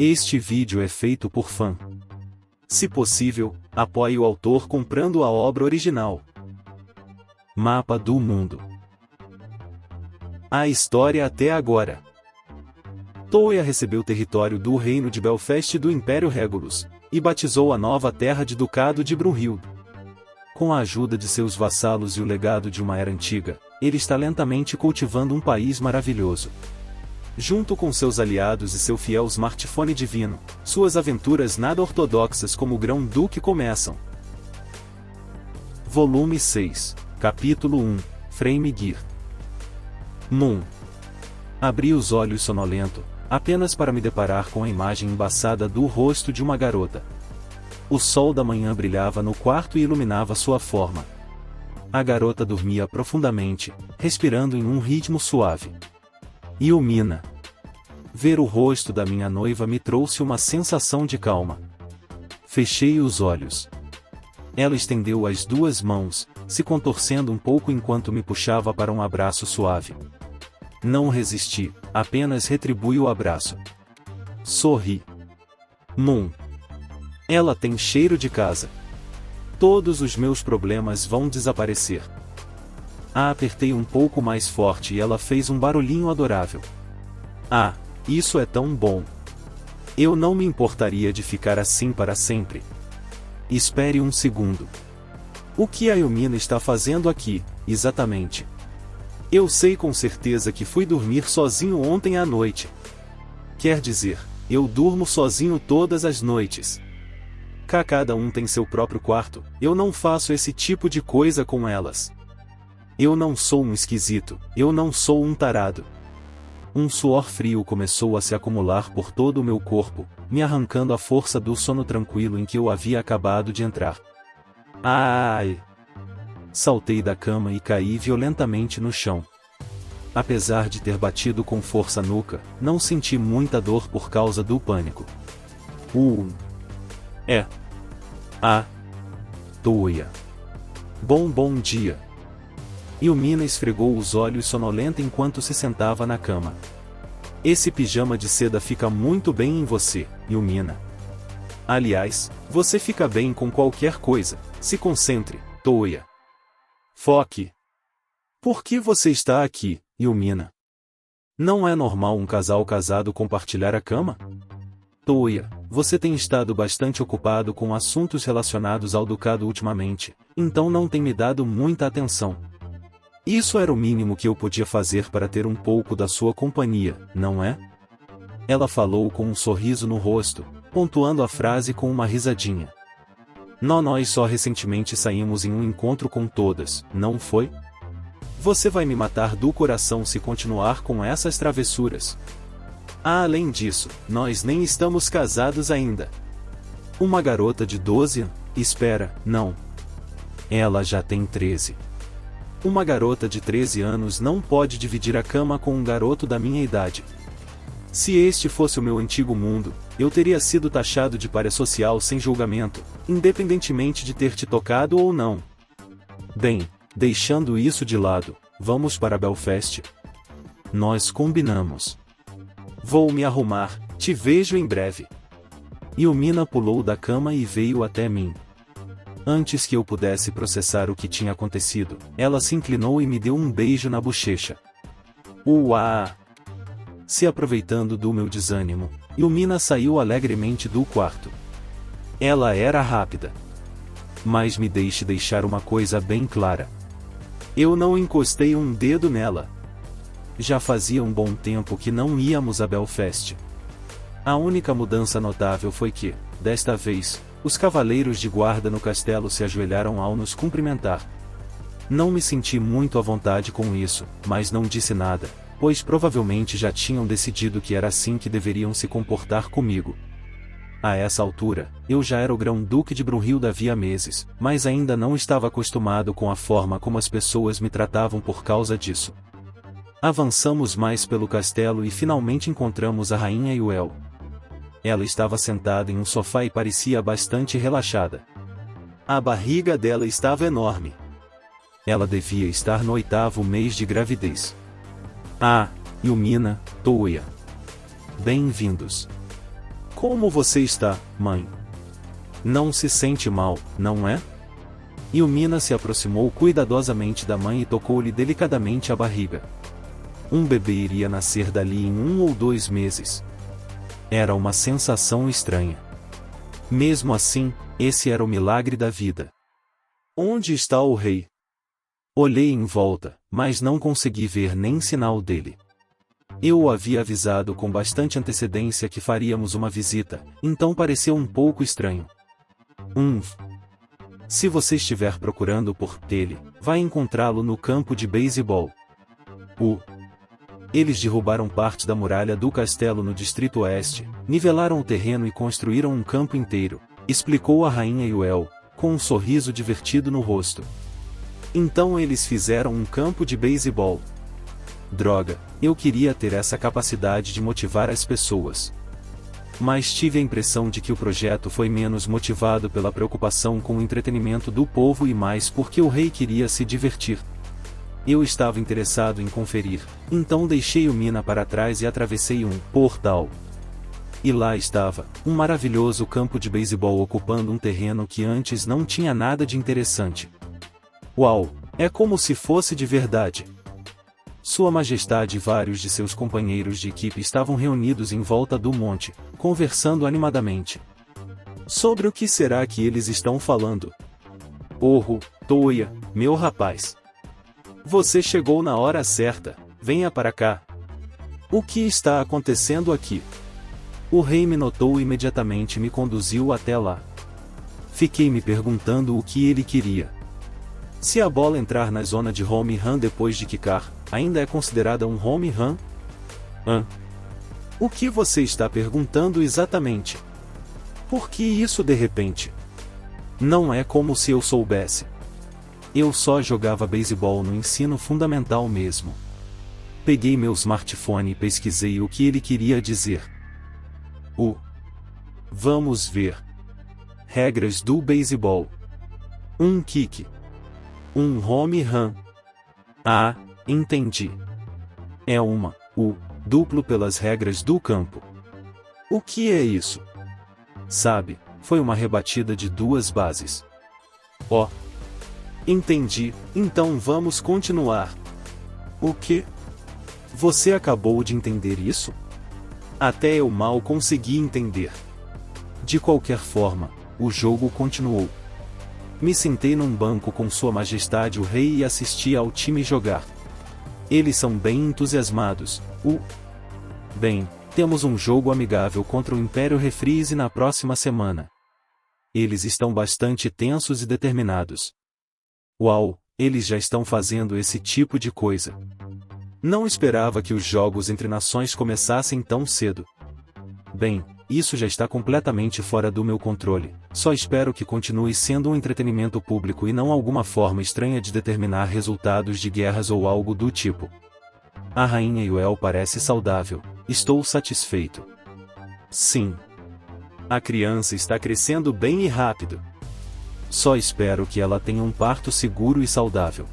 Este vídeo é feito por fã. Se possível, apoie o autor comprando a obra original. Mapa do mundo. A história até agora. Toia recebeu território do reino de Belfast do Império Regulus, e batizou a nova terra de Ducado de Brunhild. Com a ajuda de seus vassalos e o legado de uma era antiga, ele está lentamente cultivando um país maravilhoso. Junto com seus aliados e seu fiel smartphone divino, suas aventuras nada ortodoxas como o Grão-Duque começam. Volume 6, Capítulo 1, Frame Gear. Moon. Abri os olhos sonolento, apenas para me deparar com a imagem embaçada do rosto de uma garota. O sol da manhã brilhava no quarto e iluminava sua forma. A garota dormia profundamente, respirando em um ritmo suave. Yumina. Ver o rosto da minha noiva me trouxe uma sensação de calma. Fechei os olhos. Ela estendeu as duas mãos, se contorcendo um pouco enquanto me puxava para um abraço suave. Não resisti, apenas retribui o abraço. Sorri. Moon. Ela tem cheiro de casa. Todos os meus problemas vão desaparecer. A apertei um pouco mais forte e ela fez um barulhinho adorável. Ah, isso é tão bom. Eu não me importaria de ficar assim para sempre. Espere um segundo. O que a Yumina está fazendo aqui, exatamente? Eu sei com certeza que fui dormir sozinho ontem à noite. Quer dizer, eu durmo sozinho todas as noites. Cada um tem seu próprio quarto, eu não faço esse tipo de coisa com elas. Eu não sou um esquisito, eu não sou um tarado. Um suor frio começou a se acumular por todo o meu corpo, me arrancando a força do sono tranquilo em que eu havia acabado de entrar. Ai! Saltei da cama e caí violentamente no chão. Apesar de ter batido com força a nuca, não senti muita dor por causa do pânico. Toia. Bom dia. Yumina esfregou os olhos sonolenta enquanto se sentava na cama. Esse pijama de seda fica muito bem em você, Yumina. Aliás, você fica bem com qualquer coisa, se concentre, Toia. Foque. Por que você está aqui, Yumina? Não é normal um casal casado compartilhar a cama? Toia, você tem estado bastante ocupado com assuntos relacionados ao ducado ultimamente, então não tem me dado muita atenção. Isso era o mínimo que eu podia fazer para ter um pouco da sua companhia, não é? Ela falou com um sorriso no rosto, pontuando a frase com uma risadinha. Nós só recentemente saímos em um encontro com todas, não foi? Você vai me matar do coração se continuar com essas travessuras. Além disso, nós nem estamos casados ainda. Uma garota de 12 anos? Espera, não. Ela já tem 13. Uma garota de 13 anos não pode dividir a cama com um garoto da minha idade. Se este fosse o meu antigo mundo, eu teria sido taxado de pária social sem julgamento, independentemente de ter te tocado ou não. Bem, deixando isso de lado, vamos para Belfast? Nós combinamos. Vou me arrumar, te vejo em breve. Yumina pulou da cama e veio até mim. Antes que eu pudesse processar o que tinha acontecido, ela se inclinou e me deu um beijo na bochecha. Uá! Se aproveitando do meu desânimo, Yumina saiu alegremente do quarto. Ela era rápida. Mas me deixe deixar uma coisa bem clara. Eu não encostei um dedo nela. Já fazia um bom tempo que não íamos a Belfast. A única mudança notável foi que, desta vez, os cavaleiros de guarda no castelo se ajoelharam ao nos cumprimentar. Não me senti muito à vontade com isso, mas não disse nada, pois provavelmente já tinham decidido que era assim que deveriam se comportar comigo. A essa altura, eu já era o Grão-Duque de Brunhild havia meses, mas ainda não estava acostumado com a forma como as pessoas me tratavam por causa disso. Avançamos mais pelo castelo e finalmente encontramos a rainha Yuel. Ela estava sentada em um sofá e parecia bastante relaxada. A barriga dela estava enorme. Ela devia estar no 8º mês de gravidez. Yumina, Toia. Bem-vindos. Como você está, mãe? Não se sente mal, não é? Yumina se aproximou cuidadosamente da mãe e tocou-lhe delicadamente a barriga. Um bebê iria nascer dali em 1 ou 2 meses. Era uma sensação estranha. Mesmo assim, esse era o milagre da vida. Onde está o rei? Olhei em volta, mas não consegui ver nem sinal dele. Eu o havia avisado com bastante antecedência que faríamos uma visita, então pareceu um pouco estranho. Se você estiver procurando por ele, vai encontrá-lo no campo de beisebol. Eles derrubaram parte da muralha do castelo no Distrito Oeste, nivelaram o terreno e construíram um campo inteiro, explicou a rainha Yuel, com um sorriso divertido no rosto. Então eles fizeram um campo de beisebol. Droga, eu queria ter essa capacidade de motivar as pessoas. Mas tive a impressão de que o projeto foi menos motivado pela preocupação com o entretenimento do povo e mais porque o rei queria se divertir. Eu estava interessado em conferir, então deixei o Mina para trás e atravessei um portal. E lá estava, um maravilhoso campo de beisebol ocupando um terreno que antes não tinha nada de interessante. Uau, é como se fosse de verdade. Sua Majestade e vários de seus companheiros de equipe estavam reunidos em volta do monte, conversando animadamente. Sobre o que será que eles estão falando? Toya, meu rapaz. Você chegou na hora certa, venha para cá. O que está acontecendo aqui? O rei me notou e imediatamente me conduziu até lá. Fiquei me perguntando o que ele queria. Se a bola entrar na zona de home run depois de quicar, ainda é considerada um home run? O que você está perguntando exatamente? Por que isso de repente? Não é como se eu soubesse. Eu só jogava beisebol no ensino fundamental mesmo. Peguei meu smartphone e pesquisei o que ele queria dizer. Vamos ver. Regras do beisebol. Um kick. Um home run. Ah, entendi. É duplo pelas regras do campo. O que é isso? Sabe, foi uma rebatida de 2 bases. Entendi, então vamos continuar. O quê? Você acabou de entender isso? Até eu mal consegui entender. De qualquer forma, o jogo continuou. Me sentei num banco com Sua Majestade o Rei e assisti ao time jogar. Eles são bem entusiasmados. Bem, temos um jogo amigável contra o Império Refreeze na próxima semana. Eles estão bastante tensos e determinados. Uau, eles já estão fazendo esse tipo de coisa. Não esperava que os jogos entre nações começassem tão cedo. Bem, isso já está completamente fora do meu controle, só espero que continue sendo um entretenimento público e não alguma forma estranha de determinar resultados de guerras ou algo do tipo. A rainha Yuel parece saudável, estou satisfeito. Sim. A criança está crescendo bem e rápido. Só espero que ela tenha um parto seguro e saudável.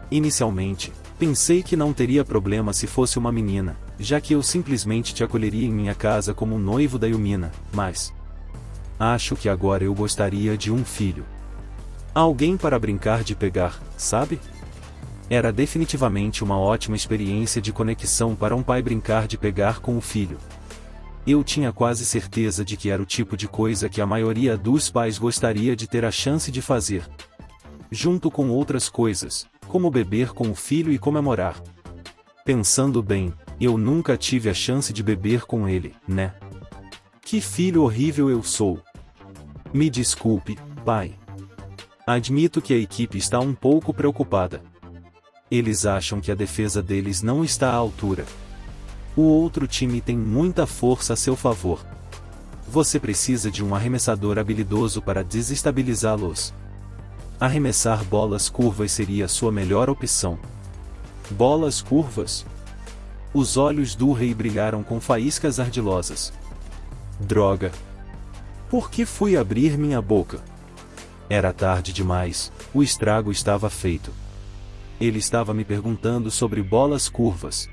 Inicialmente, pensei que não teria problema se fosse uma menina, já que eu simplesmente te acolheria em minha casa como um noivo da Yumina, mas acho que agora eu gostaria de um filho. Alguém para brincar de pegar, sabe? Era definitivamente uma ótima experiência de conexão para um pai brincar de pegar com o filho. Eu tinha quase certeza de que era o tipo de coisa que a maioria dos pais gostaria de ter a chance de fazer. Junto com outras coisas, como beber com o filho e comemorar. Pensando bem, eu nunca tive a chance de beber com ele, né? Que filho horrível eu sou. Me desculpe, pai. Admito que a equipe está um pouco preocupada. Eles acham que a defesa deles não está à altura. O outro time tem muita força a seu favor. Você precisa de um arremessador habilidoso para desestabilizá-los. Arremessar bolas curvas seria sua melhor opção. Bolas curvas? Os olhos do rei brilharam com faíscas ardilosas. Droga! Por que fui abrir minha boca? Era tarde demais, o estrago estava feito. Ele estava me perguntando sobre bolas curvas.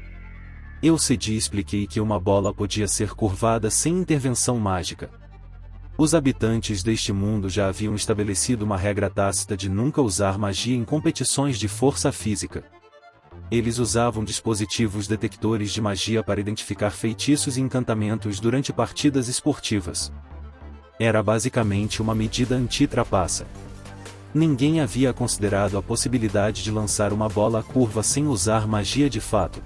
Eu cedi e expliquei que uma bola podia ser curvada sem intervenção mágica. Os habitantes deste mundo já haviam estabelecido uma regra tácita de nunca usar magia em competições de força física. Eles usavam dispositivos detectores de magia para identificar feitiços e encantamentos durante partidas esportivas. Era basicamente uma medida anti-trapaça. Ninguém havia considerado a possibilidade de lançar uma bola curva sem usar magia de fato.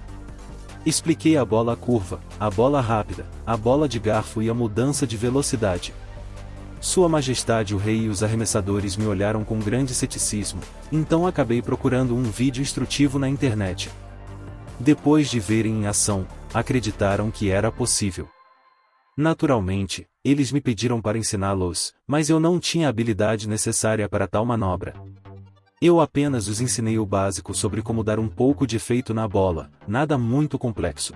Expliquei a bola curva, a bola rápida, a bola de garfo e a mudança de velocidade. Sua Majestade o Rei e os arremessadores me olharam com grande ceticismo, então acabei procurando um vídeo instrutivo na internet. Depois de verem em ação, acreditaram que era possível. Naturalmente, eles me pediram para ensiná-los, mas eu não tinha a habilidade necessária para tal manobra. Eu apenas os ensinei o básico sobre como dar um pouco de efeito na bola, nada muito complexo.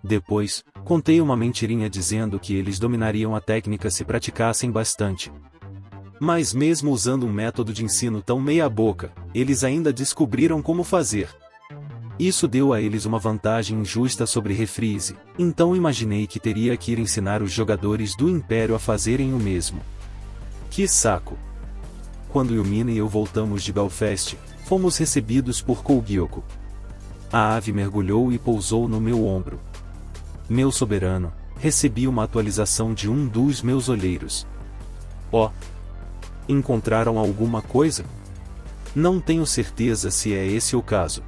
Depois, contei uma mentirinha dizendo que eles dominariam a técnica se praticassem bastante. Mas mesmo usando um método de ensino tão meia-boca, eles ainda descobriram como fazer. Isso deu a eles uma vantagem injusta sobre Reprise, então imaginei que teria que ir ensinar os jogadores do Império a fazerem o mesmo. Que saco! Quando Yumina e eu voltamos de Belfast, fomos recebidos por Kougyoko. A ave mergulhou e pousou no meu ombro. Meu soberano, recebi uma atualização de um dos meus olheiros. Oh! Encontraram alguma coisa? Não tenho certeza se é esse o caso.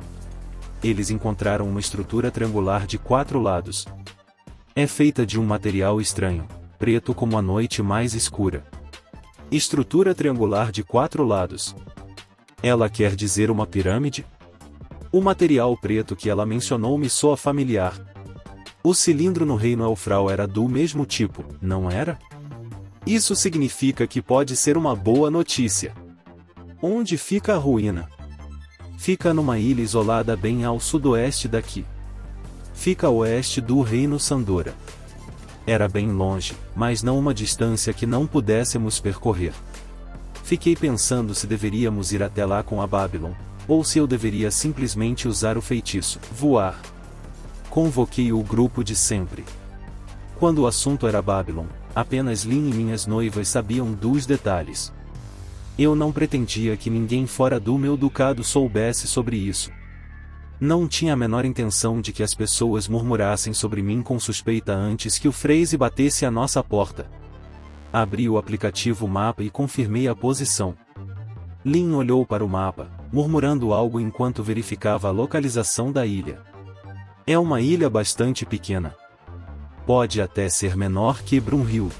Eles encontraram uma estrutura triangular de 4 lados. É feita de um material estranho, preto como a noite mais escura. Estrutura triangular de 4 lados. Ela quer dizer uma pirâmide? O material preto que ela mencionou me soa familiar. O cilindro no Reino Elfral era do mesmo tipo, não era? Isso significa que pode ser uma boa notícia. Onde fica a ruína? Fica numa ilha isolada bem ao sudoeste daqui. Fica a oeste do Reino Sandora. Era bem longe, mas não uma distância que não pudéssemos percorrer. Fiquei pensando se deveríamos ir até lá com a Babylon, ou se eu deveria simplesmente usar o feitiço, voar. Convoquei o grupo de sempre. Quando o assunto era Babylon, apenas Lin e minhas noivas sabiam dos detalhes. Eu não pretendia que ninguém fora do meu ducado soubesse sobre isso. Não tinha a menor intenção de que as pessoas murmurassem sobre mim com suspeita antes que o Freeze batesse à nossa porta. Abri o aplicativo Mapa e confirmei a posição. Lin olhou para o mapa, murmurando algo enquanto verificava a localização da ilha. É uma ilha bastante pequena. Pode até ser menor que Brunhild.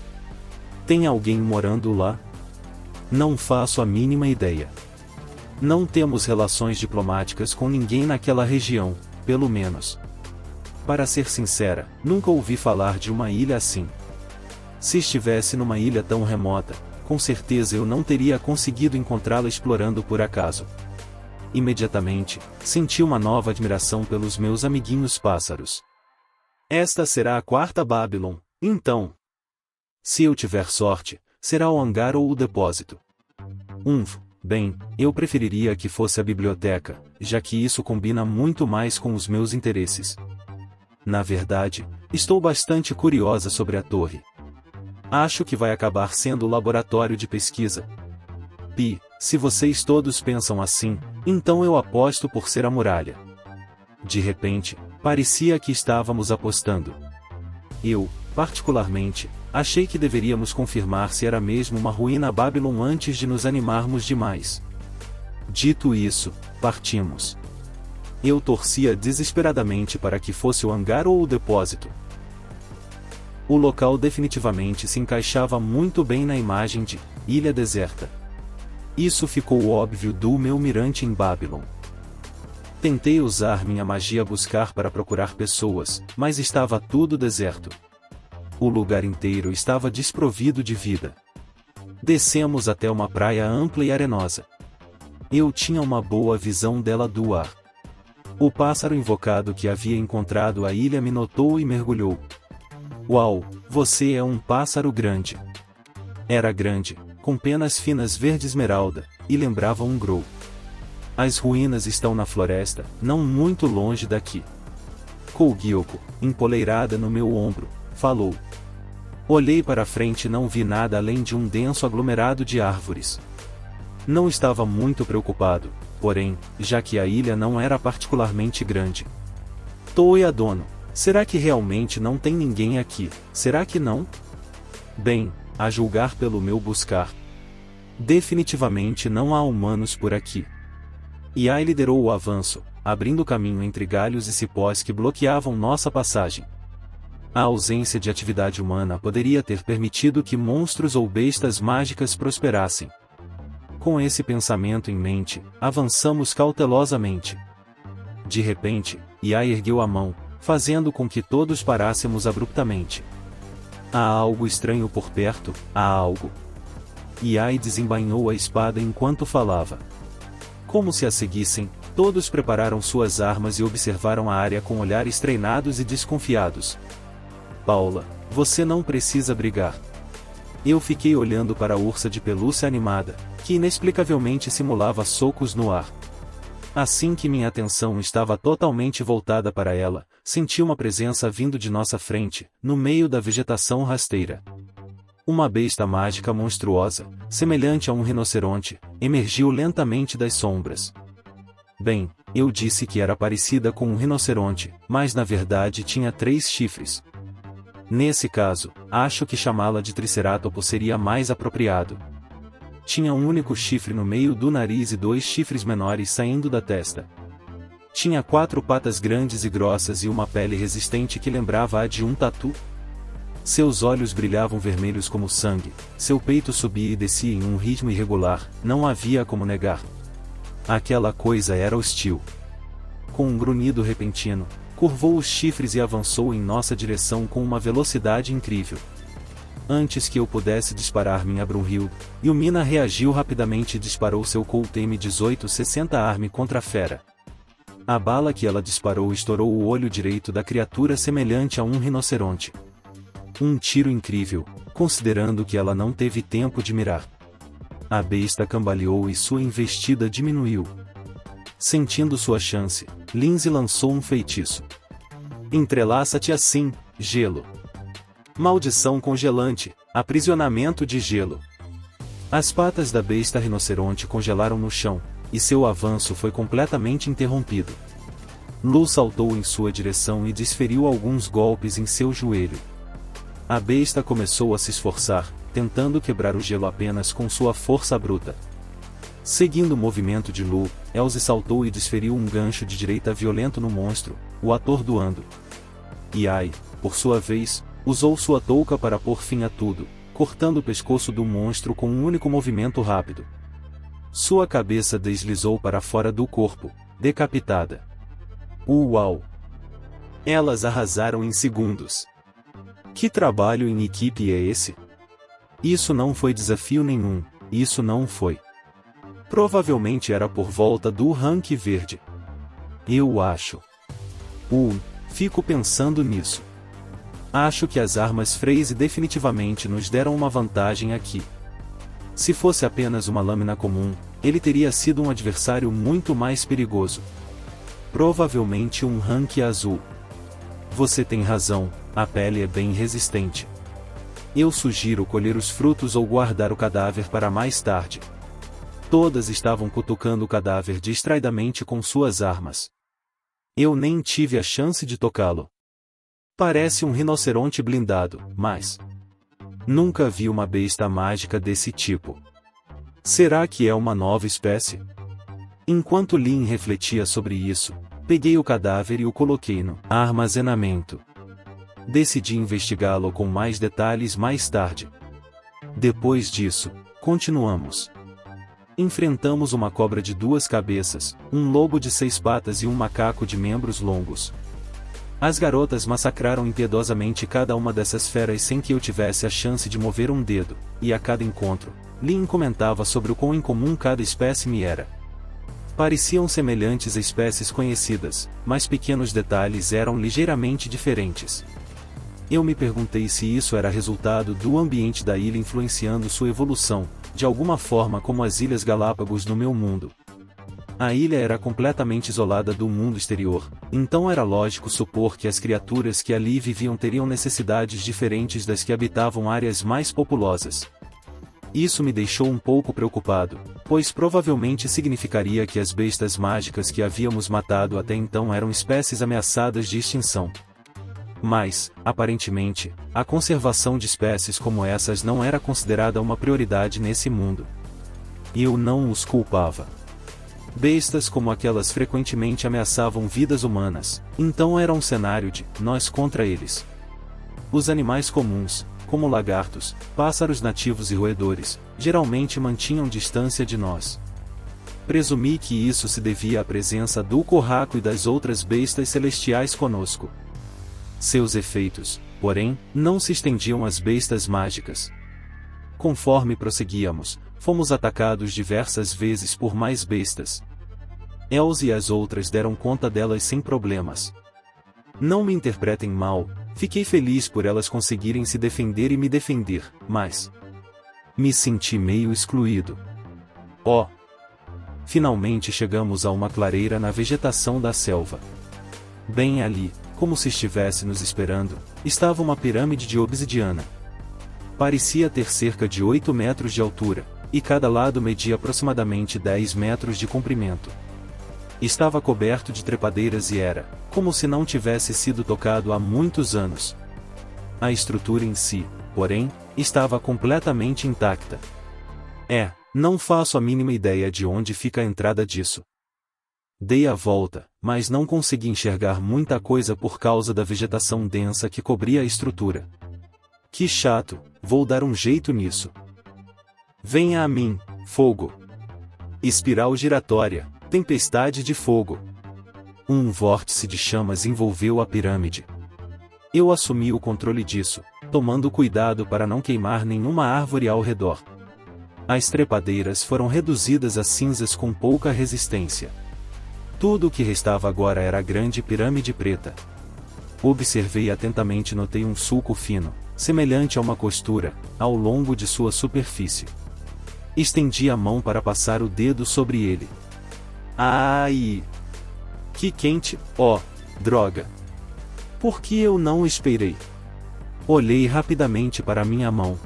Tem alguém morando lá? Não faço a mínima ideia. Não temos relações diplomáticas com ninguém naquela região, pelo menos. Para ser sincera, nunca ouvi falar de uma ilha assim. Se estivesse numa ilha tão remota, com certeza eu não teria conseguido encontrá-la explorando por acaso. Imediatamente, senti uma nova admiração pelos meus amiguinhos pássaros. Esta será a 4ª Babylon, então. Se eu tiver sorte, será o hangar ou o depósito. Bem, eu preferiria que fosse a biblioteca, já que isso combina muito mais com os meus interesses. Na verdade, estou bastante curiosa sobre a torre. Acho que vai acabar sendo o laboratório de pesquisa. Se vocês todos pensam assim, então eu aposto por ser a muralha. De repente, parecia que estávamos apostando. Eu, particularmente, achei que deveríamos confirmar se era mesmo uma ruína Babylon antes de nos animarmos demais. Dito isso, partimos. Eu torcia desesperadamente para que fosse o hangar ou o depósito. O local definitivamente se encaixava muito bem na imagem de ilha deserta. Isso ficou óbvio do meu mirante em Babylon. Tentei usar minha magia buscar para procurar pessoas, mas estava tudo deserto. O lugar inteiro estava desprovido de vida. Descemos até uma praia ampla e arenosa. Eu tinha uma boa visão dela do ar. O pássaro invocado que havia encontrado a ilha me notou e mergulhou. Uau, você é um pássaro grande. Era grande, com penas finas verde esmeralda, e lembrava um grow. As ruínas estão na floresta, não muito longe daqui. Tocou Gyoko, empoleirada no meu ombro, falou. Olhei para frente e não vi nada além de um denso aglomerado de árvores. Não estava muito preocupado, porém, já que a ilha não era particularmente grande. Toyadono, será que realmente não tem ninguém aqui? Será que não? Bem, a julgar pelo meu buscar, definitivamente não há humanos por aqui. Yai liderou o avanço, abrindo caminho entre galhos e cipós que bloqueavam nossa passagem. A ausência de atividade humana poderia ter permitido que monstros ou bestas mágicas prosperassem. Com esse pensamento em mente, avançamos cautelosamente. De repente, Yai ergueu a mão, fazendo com que todos parássemos abruptamente. Há algo estranho por perto, há algo. Yai desembainhou a espada enquanto falava. Como se a seguissem, todos prepararam suas armas e observaram a área com olhares treinados e desconfiados. Paula, você não precisa brigar. Eu fiquei olhando para a ursa de pelúcia animada, que inexplicavelmente simulava socos no ar. Assim que minha atenção estava totalmente voltada para ela, senti uma presença vindo de nossa frente, no meio da vegetação rasteira. Uma besta mágica monstruosa, semelhante a um rinoceronte, emergiu lentamente das sombras. Bem, eu disse que era parecida com um rinoceronte, mas na verdade tinha 3 chifres. Nesse caso, acho que chamá-la de tricerátopo seria mais apropriado. Tinha um único chifre no meio do nariz e 2 chifres menores saindo da testa. Tinha 4 patas grandes e grossas e uma pele resistente que lembrava a de um tatu. Seus olhos brilhavam vermelhos como sangue, seu peito subia e descia em um ritmo irregular, não havia como negar. Aquela coisa era hostil. Com um grunhido repentino, curvou os chifres e avançou em nossa direção com uma velocidade incrível. Antes que eu pudesse disparar minha Brunhild, Yumina reagiu rapidamente e disparou seu Colt M1860 Arm contra a fera. A bala que ela disparou estourou o olho direito da criatura semelhante a um rinoceronte. Um tiro incrível, considerando que ela não teve tempo de mirar. A besta cambaleou e sua investida diminuiu. Sentindo sua chance, Lindsay lançou um feitiço. Entrelaça-te assim, gelo. Maldição congelante, aprisionamento de gelo. As patas da besta rinoceronte congelaram no chão, e seu avanço foi completamente interrompido. Lu saltou em sua direção e desferiu alguns golpes em seu joelho. A besta começou a se esforçar, tentando quebrar o gelo apenas com sua força bruta. Seguindo o movimento de Lu, Elze saltou e desferiu um gancho de direita violento no monstro, o atordoando. Yai, por sua vez, usou sua touca para pôr fim a tudo, cortando o pescoço do monstro com um único movimento rápido. Sua cabeça deslizou para fora do corpo, decapitada. Uau! Elas arrasaram em segundos. Que trabalho em equipe é esse? Isso não foi desafio nenhum, isso não foi. Provavelmente era por volta do rank verde. Eu acho. Fico pensando nisso. Acho que as armas Phraze definitivamente nos deram uma vantagem aqui. Se fosse apenas uma lâmina comum, ele teria sido um adversário muito mais perigoso. Provavelmente um rank azul. Você tem razão, a pele é bem resistente. Eu sugiro colher os frutos ou guardar o cadáver para mais tarde. Todas estavam cutucando o cadáver distraidamente com suas armas. Eu nem tive a chance de tocá-lo. Parece um rinoceronte blindado, mas nunca vi uma besta mágica desse tipo. Será que é uma nova espécie? Enquanto Lin refletia sobre isso, peguei o cadáver e o coloquei no armazenamento. Decidi investigá-lo com mais detalhes mais tarde. Depois disso, continuamos. Enfrentamos uma cobra de 2 cabeças, um lobo de 6 patas e um macaco de membros longos. As garotas massacraram impiedosamente cada uma dessas feras sem que eu tivesse a chance de mover um dedo, e a cada encontro, Lin comentava sobre o quão incomum cada espécime era. Pareciam semelhantes a espécies conhecidas, mas pequenos detalhes eram ligeiramente diferentes. Eu me perguntei se isso era resultado do ambiente da ilha influenciando sua evolução, de alguma forma como as Ilhas Galápagos no meu mundo. A ilha era completamente isolada do mundo exterior, então era lógico supor que as criaturas que ali viviam teriam necessidades diferentes das que habitavam áreas mais populosas. Isso me deixou um pouco preocupado, pois provavelmente significaria que as bestas mágicas que havíamos matado até então eram espécies ameaçadas de extinção. Mas, aparentemente, a conservação de espécies como essas não era considerada uma prioridade nesse mundo. E eu não os culpava. Bestas como aquelas frequentemente ameaçavam vidas humanas, então era um cenário de nós contra eles. Os animais comuns, como lagartos, pássaros nativos e roedores, geralmente mantinham distância de nós. Presumi que isso se devia à presença do Kohaku e das outras bestas celestiais conosco. Seus efeitos, porém, não se estendiam às bestas mágicas. Conforme prosseguíamos, fomos atacados diversas vezes por mais bestas. Els e as outras deram conta delas sem problemas. Não me interpretem mal, fiquei feliz por elas conseguirem se defender e me defender, mas me senti meio excluído. Oh! Finalmente chegamos a uma clareira na vegetação da selva. Bem ali, como se estivesse nos esperando, estava uma pirâmide de obsidiana. Parecia ter cerca de 8 metros de altura, e cada lado media aproximadamente 10 metros de comprimento. Estava coberto de trepadeiras e era, como se não tivesse sido tocado há muitos anos. A estrutura em si, porém, estava completamente intacta. Não faço a mínima ideia de onde fica a entrada disso. Dei a volta, mas não consegui enxergar muita coisa por causa da vegetação densa que cobria a estrutura. Que chato, vou dar um jeito nisso. Venha a mim, fogo. Espiral giratória, tempestade de fogo. Um vórtice de chamas envolveu a pirâmide. Eu assumi o controle disso, tomando cuidado para não queimar nenhuma árvore ao redor. As trepadeiras foram reduzidas a cinzas com pouca resistência. Tudo o que restava agora era a grande pirâmide preta. Observei atentamente e notei um sulco fino, semelhante a uma costura, ao longo de sua superfície. Estendi a mão para passar o dedo sobre ele. Ai! Que quente, oh, droga! Por que eu não esperei? Olhei rapidamente para minha mão.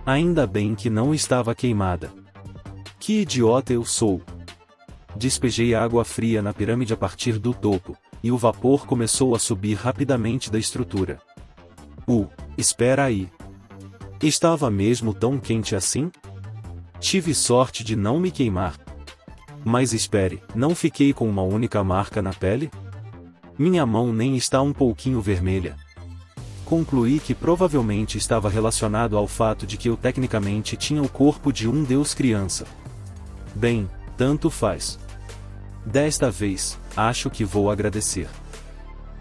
Ainda bem que não estava queimada. Que idiota eu sou! Despejei água fria na pirâmide a partir do topo, e o vapor começou a subir rapidamente da estrutura. Espera aí. Estava mesmo tão quente assim? Tive sorte de não me queimar. Mas espere, não fiquei com uma única marca na pele? Minha mão nem está um pouquinho vermelha. Concluí que provavelmente estava relacionado ao fato de que eu tecnicamente tinha o corpo de um deus criança. Bem, tanto faz. Desta vez, acho que vou agradecer.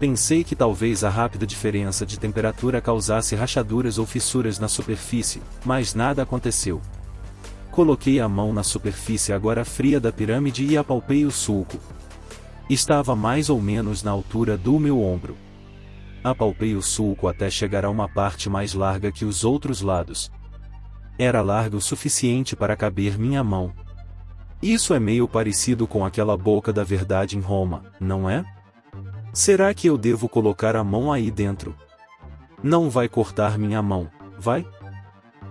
Pensei que talvez a rápida diferença de temperatura causasse rachaduras ou fissuras na superfície, mas nada aconteceu. Coloquei a mão na superfície agora fria da pirâmide e apalpei o sulco. Estava mais ou menos na altura do meu ombro. Apalpei o sulco até chegar a uma parte mais larga que os outros lados. Era larga o suficiente para caber minha mão. Isso é meio parecido com aquela boca da verdade em Roma, não é? Será que eu devo colocar a mão aí dentro? Não vai cortar minha mão, vai?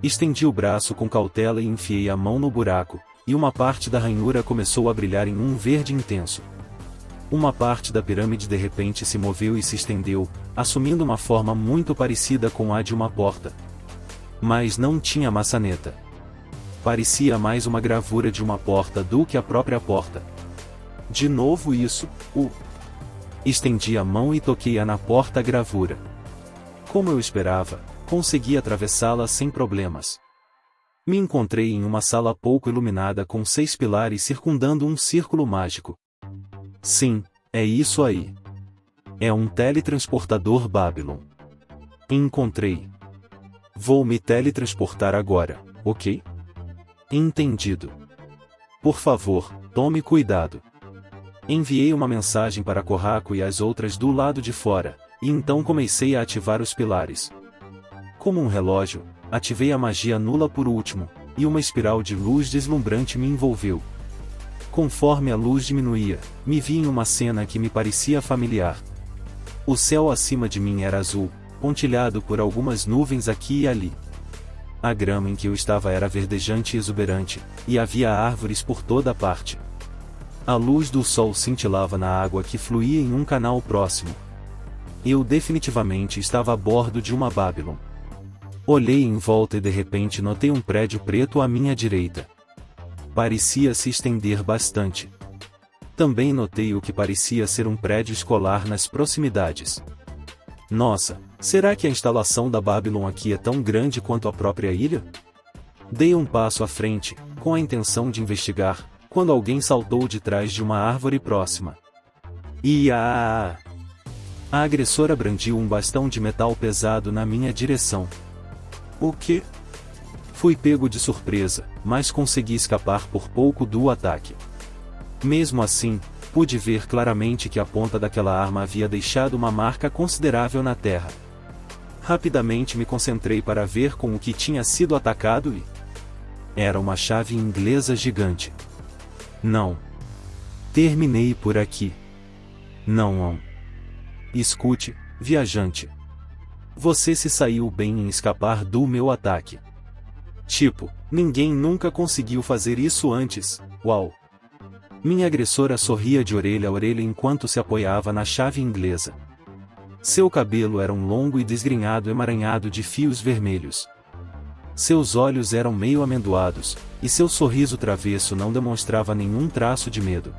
Estendi o braço com cautela e enfiei a mão no buraco, e uma parte da ranhura começou a brilhar em um verde intenso. Uma parte da pirâmide de repente se moveu e se estendeu, assumindo uma forma muito parecida com a de uma porta. Mas não tinha maçaneta. Parecia mais uma gravura de uma porta do que a própria porta. De novo isso, Estendi a mão e toquei-a na porta-gravura. Como eu esperava, consegui atravessá-la sem problemas. Me encontrei em uma sala pouco iluminada com 6 pilares circundando um círculo mágico. Sim, é isso aí. É um teletransportador Babylon. Encontrei. Vou me teletransportar agora, ok? Entendido. Por favor, tome cuidado. Enviei uma mensagem para Kohaku e as outras do lado de fora, e então comecei a ativar os pilares. Como um relógio, ativei a magia nula por último, e uma espiral de luz deslumbrante me envolveu. Conforme a luz diminuía, me vi em uma cena que me parecia familiar. O céu acima de mim era azul, pontilhado por algumas nuvens aqui e ali. A grama em que eu estava era verdejante e exuberante, e havia árvores por toda parte. A luz do sol cintilava na água que fluía em um canal próximo. Eu definitivamente estava a bordo de uma Babylon. Olhei em volta e de repente notei um prédio preto à minha direita. Parecia se estender bastante. Também notei o que parecia ser um prédio escolar nas proximidades. Nossa, será que a instalação da Babylon aqui é tão grande quanto a própria ilha? Dei um passo à frente, com a intenção de investigar, quando alguém saltou de trás de uma árvore próxima. A agressora brandiu um bastão de metal pesado na minha direção. O quê? Fui pego de surpresa, mas consegui escapar por pouco do ataque. Mesmo assim, pude ver claramente que a ponta daquela arma havia deixado uma marca considerável na terra. Rapidamente me concentrei para ver com o que tinha sido atacado e... era uma chave inglesa gigante. Não. Terminei por aqui. Não. Escute, viajante. Você se saiu bem em escapar do meu ataque. Tipo, ninguém nunca conseguiu fazer isso antes, uau. Minha agressora sorria de orelha a orelha enquanto se apoiava na chave inglesa. Seu cabelo era um longo e desgrenhado emaranhado de fios vermelhos. Seus olhos eram meio amendoados, e seu sorriso travesso não demonstrava nenhum traço de medo.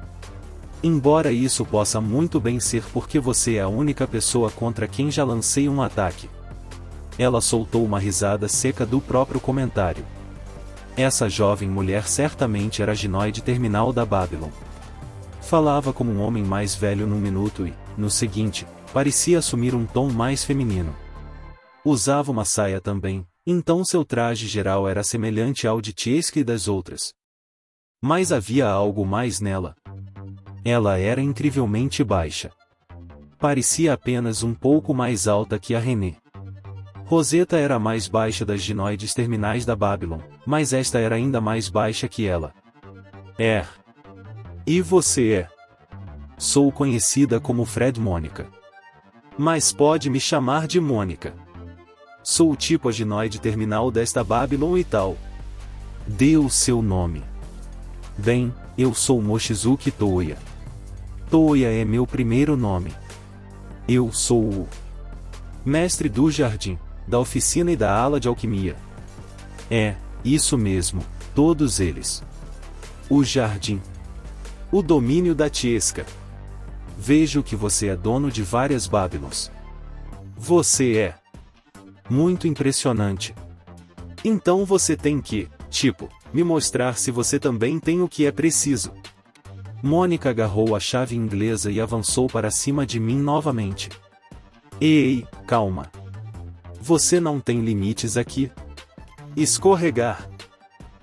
Embora isso possa muito bem ser porque você é a única pessoa contra quem já lancei um ataque. Ela soltou uma risada seca do próprio comentário. Essa jovem mulher certamente era a ginoide terminal da Babylon. Falava como um homem mais velho num minuto e, no seguinte, parecia assumir um tom mais feminino. Usava uma saia também, então seu traje geral era semelhante ao de Tieska e das outras. Mas havia algo mais nela. Ela era incrivelmente baixa. Parecia apenas um pouco mais alta que a René. Rosetta era a mais baixa das ginoides terminais da Babylon, mas esta era ainda mais baixa que ela. E você é? Sou conhecida como Fred Mônica. Mas pode me chamar de Mônica. Sou o tipo ginoide terminal desta Babylon e tal. Dê o seu nome. Bem, eu sou Mochizuki Toya. Toya é meu primeiro nome. Eu sou o mestre do jardim, da oficina e da ala de alquimia. Isso mesmo, todos eles. O jardim. O domínio da Tieska. Vejo que você é dono de várias Babylons. Você é muito impressionante. Então você tem que, me mostrar se você também tem o que é preciso. Mônica agarrou a chave inglesa e avançou para cima de mim novamente. Ei, calma. Você não tem limites aqui. Escorregar.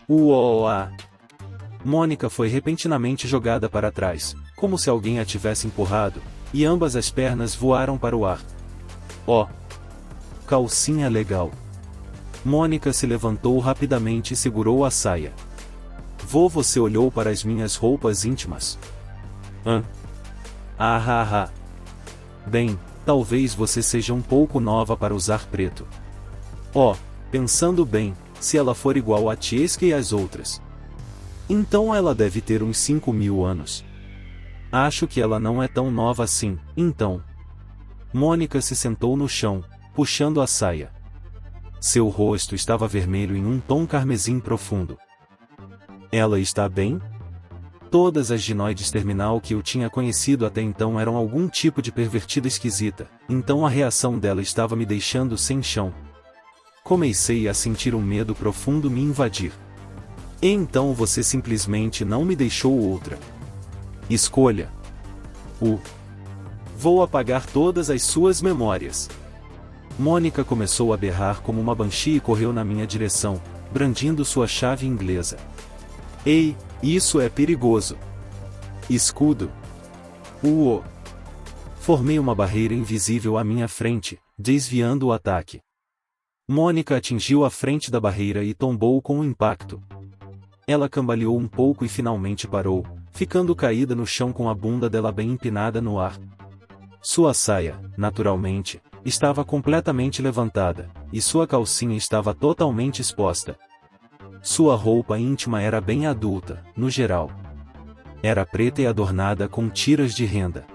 Uoa. Mônica foi repentinamente jogada para trás, como se alguém a tivesse empurrado, e ambas as pernas voaram para o ar. Calcinha legal. Mônica se levantou rapidamente e segurou a saia. Você olhou para as minhas roupas íntimas. Bem, talvez você seja um pouco nova para usar preto. Pensando bem, se ela for igual a Tieska e às outras. Então ela deve ter uns 5.000 anos. Acho que ela não é tão nova assim, então. Mônica se sentou no chão, puxando a saia. Seu rosto estava vermelho em um tom carmesim profundo. Ela está bem? Todas as ginoides terminal que eu tinha conhecido até então eram algum tipo de pervertida esquisita, então a reação dela estava me deixando sem chão. Comecei a sentir um medo profundo me invadir. E então você simplesmente não me deixou outra escolha. Vou apagar todas as suas memórias. Mônica começou a berrar como uma banshee e correu na minha direção, brandindo sua chave inglesa. Ei, isso é perigoso. Escudo. Formei uma barreira invisível à minha frente, desviando o ataque. Mônica atingiu a frente da barreira e tombou com um impacto. Ela cambaleou um pouco e finalmente parou, ficando caída no chão com a bunda dela bem empinada no ar. Sua saia, naturalmente, estava completamente levantada, e sua calcinha estava totalmente exposta. Sua roupa íntima era bem adulta, no geral. Era preta e adornada com tiras de renda.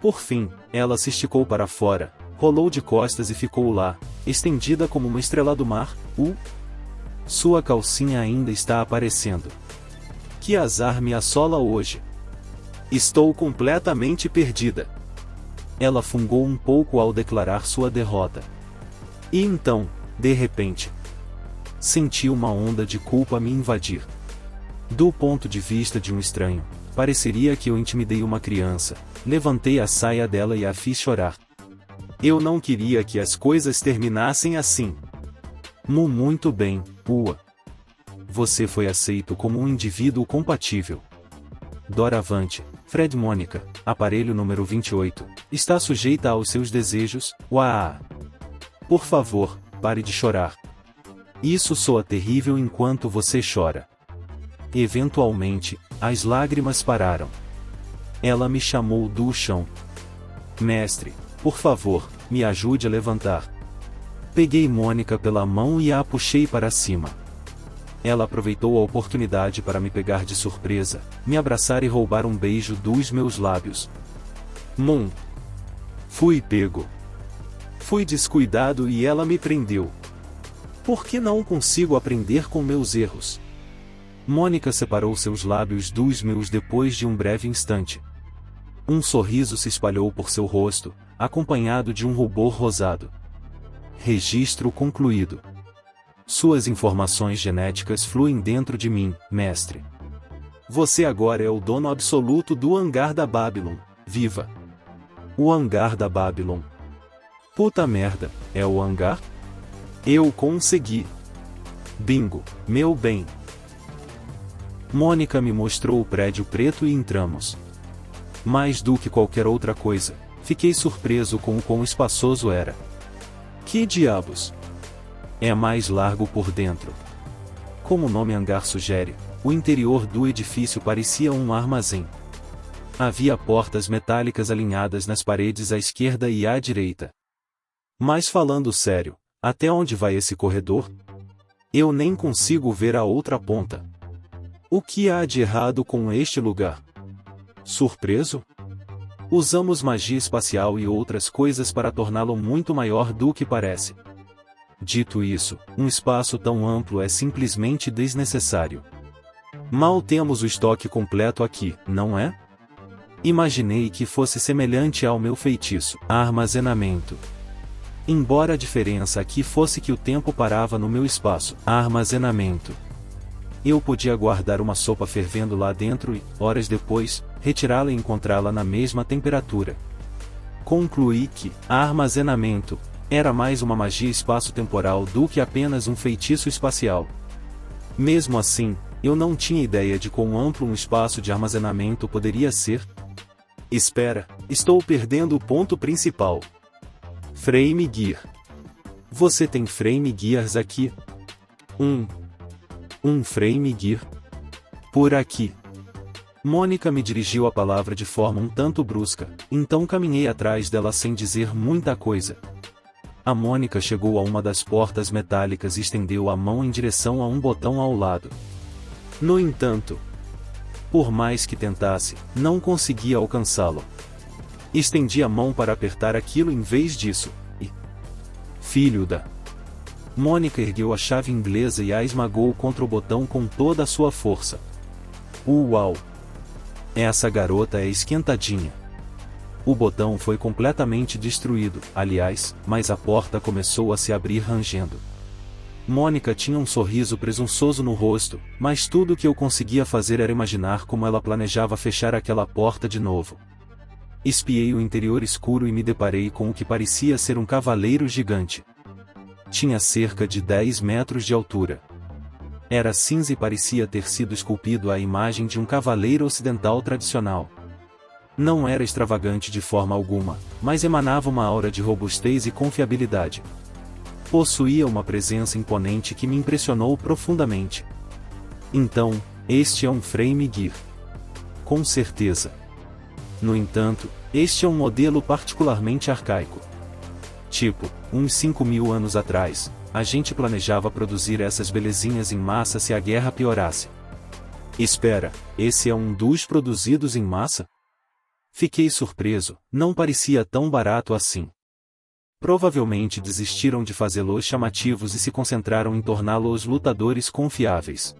Por fim, ela se esticou para fora, rolou de costas e ficou lá, estendida como uma estrela do mar. Sua calcinha ainda está aparecendo. Que azar me assola hoje. Estou completamente perdida. Ela fungou um pouco ao declarar sua derrota. E então, de repente, senti uma onda de culpa me invadir. Do ponto de vista de um estranho, pareceria que eu intimidei uma criança, levantei a saia dela e a fiz chorar. Eu não queria que as coisas terminassem assim. Muito bem, Ua. Você foi aceito como um indivíduo compatível. Doravante, Fred Mônica, aparelho número 28, está sujeita aos seus desejos, uaa. Por favor, pare de chorar. Isso soa terrível enquanto você chora. Eventualmente, as lágrimas pararam. Ela me chamou do chão. Mestre, por favor, me ajude a levantar. Peguei Mônica pela mão e a puxei para cima. Ela aproveitou a oportunidade para me pegar de surpresa, me abraçar e roubar um beijo dos meus lábios. Fui pego. Fui descuidado e ela me prendeu. Por que não consigo aprender com meus erros? Mônica separou seus lábios dos meus depois de um breve instante. Um sorriso se espalhou por seu rosto, acompanhado de um rubor rosado. Registro concluído. Suas informações genéticas fluem dentro de mim, mestre. Você agora é o dono absoluto do hangar da Babylon. Viva! O hangar da Babylon. Puta merda, é o hangar? Eu consegui. Bingo, meu bem. Mônica me mostrou o prédio preto e entramos. Mais do que qualquer outra coisa, fiquei surpreso com o quão espaçoso era. Que diabos? É mais largo por dentro. Como o nome hangar sugere, o interior do edifício parecia um armazém. Havia portas metálicas alinhadas nas paredes à esquerda e à direita. Mas falando sério, até onde vai esse corredor? Eu nem consigo ver a outra ponta. O que há de errado com este lugar? Surpreso? Usamos magia espacial e outras coisas para torná-lo muito maior do que parece. Dito isso, um espaço tão amplo é simplesmente desnecessário. Mal temos o estoque completo aqui, não é? Imaginei que fosse semelhante ao meu feitiço, armazenamento. Embora a diferença aqui fosse que o tempo parava no meu espaço, armazenamento. Eu podia guardar uma sopa fervendo lá dentro e, horas depois, retirá-la e encontrá-la na mesma temperatura. Concluí que, armazenamento, era mais uma magia espaço-temporal do que apenas um feitiço espacial. Mesmo assim, eu não tinha ideia de quão amplo um espaço de armazenamento poderia ser. Espera, estou perdendo o ponto principal. Frame Gear. Você tem Frame Gears aqui? Um Frame Gear? Por aqui. Mônica me dirigiu a palavra de forma um tanto brusca, então caminhei atrás dela sem dizer muita coisa. A Mônica chegou a uma das portas metálicas e estendeu a mão em direção a um botão ao lado. No entanto, por mais que tentasse, não conseguia alcançá-lo. Estendi a mão para apertar aquilo em vez disso, e... Filho da... Mônica ergueu a chave inglesa e a esmagou contra o botão com toda a sua força. Uau! Essa garota é esquentadinha. O botão foi completamente destruído, aliás, mas a porta começou a se abrir rangendo. Mônica tinha um sorriso presunçoso no rosto, mas tudo o que eu conseguia fazer era imaginar como ela planejava fechar aquela porta de novo. Espiei o interior escuro e me deparei com o que parecia ser um cavaleiro gigante. Tinha cerca de 10 metros de altura. Era cinza e parecia ter sido esculpido à imagem de um cavaleiro ocidental tradicional. Não era extravagante de forma alguma, mas emanava uma aura de robustez e confiabilidade. Possuía uma presença imponente que me impressionou profundamente. Então, este é um Frame Gear. com certeza. No entanto, este é um modelo particularmente arcaico. Tipo, uns 5.000 anos atrás, a gente planejava produzir essas belezinhas em massa se a guerra piorasse. Espera, esse é um dos produzidos em massa? Fiquei surpreso, não parecia tão barato assim. Provavelmente desistiram de fazê-los chamativos e se concentraram em torná-los lutadores confiáveis.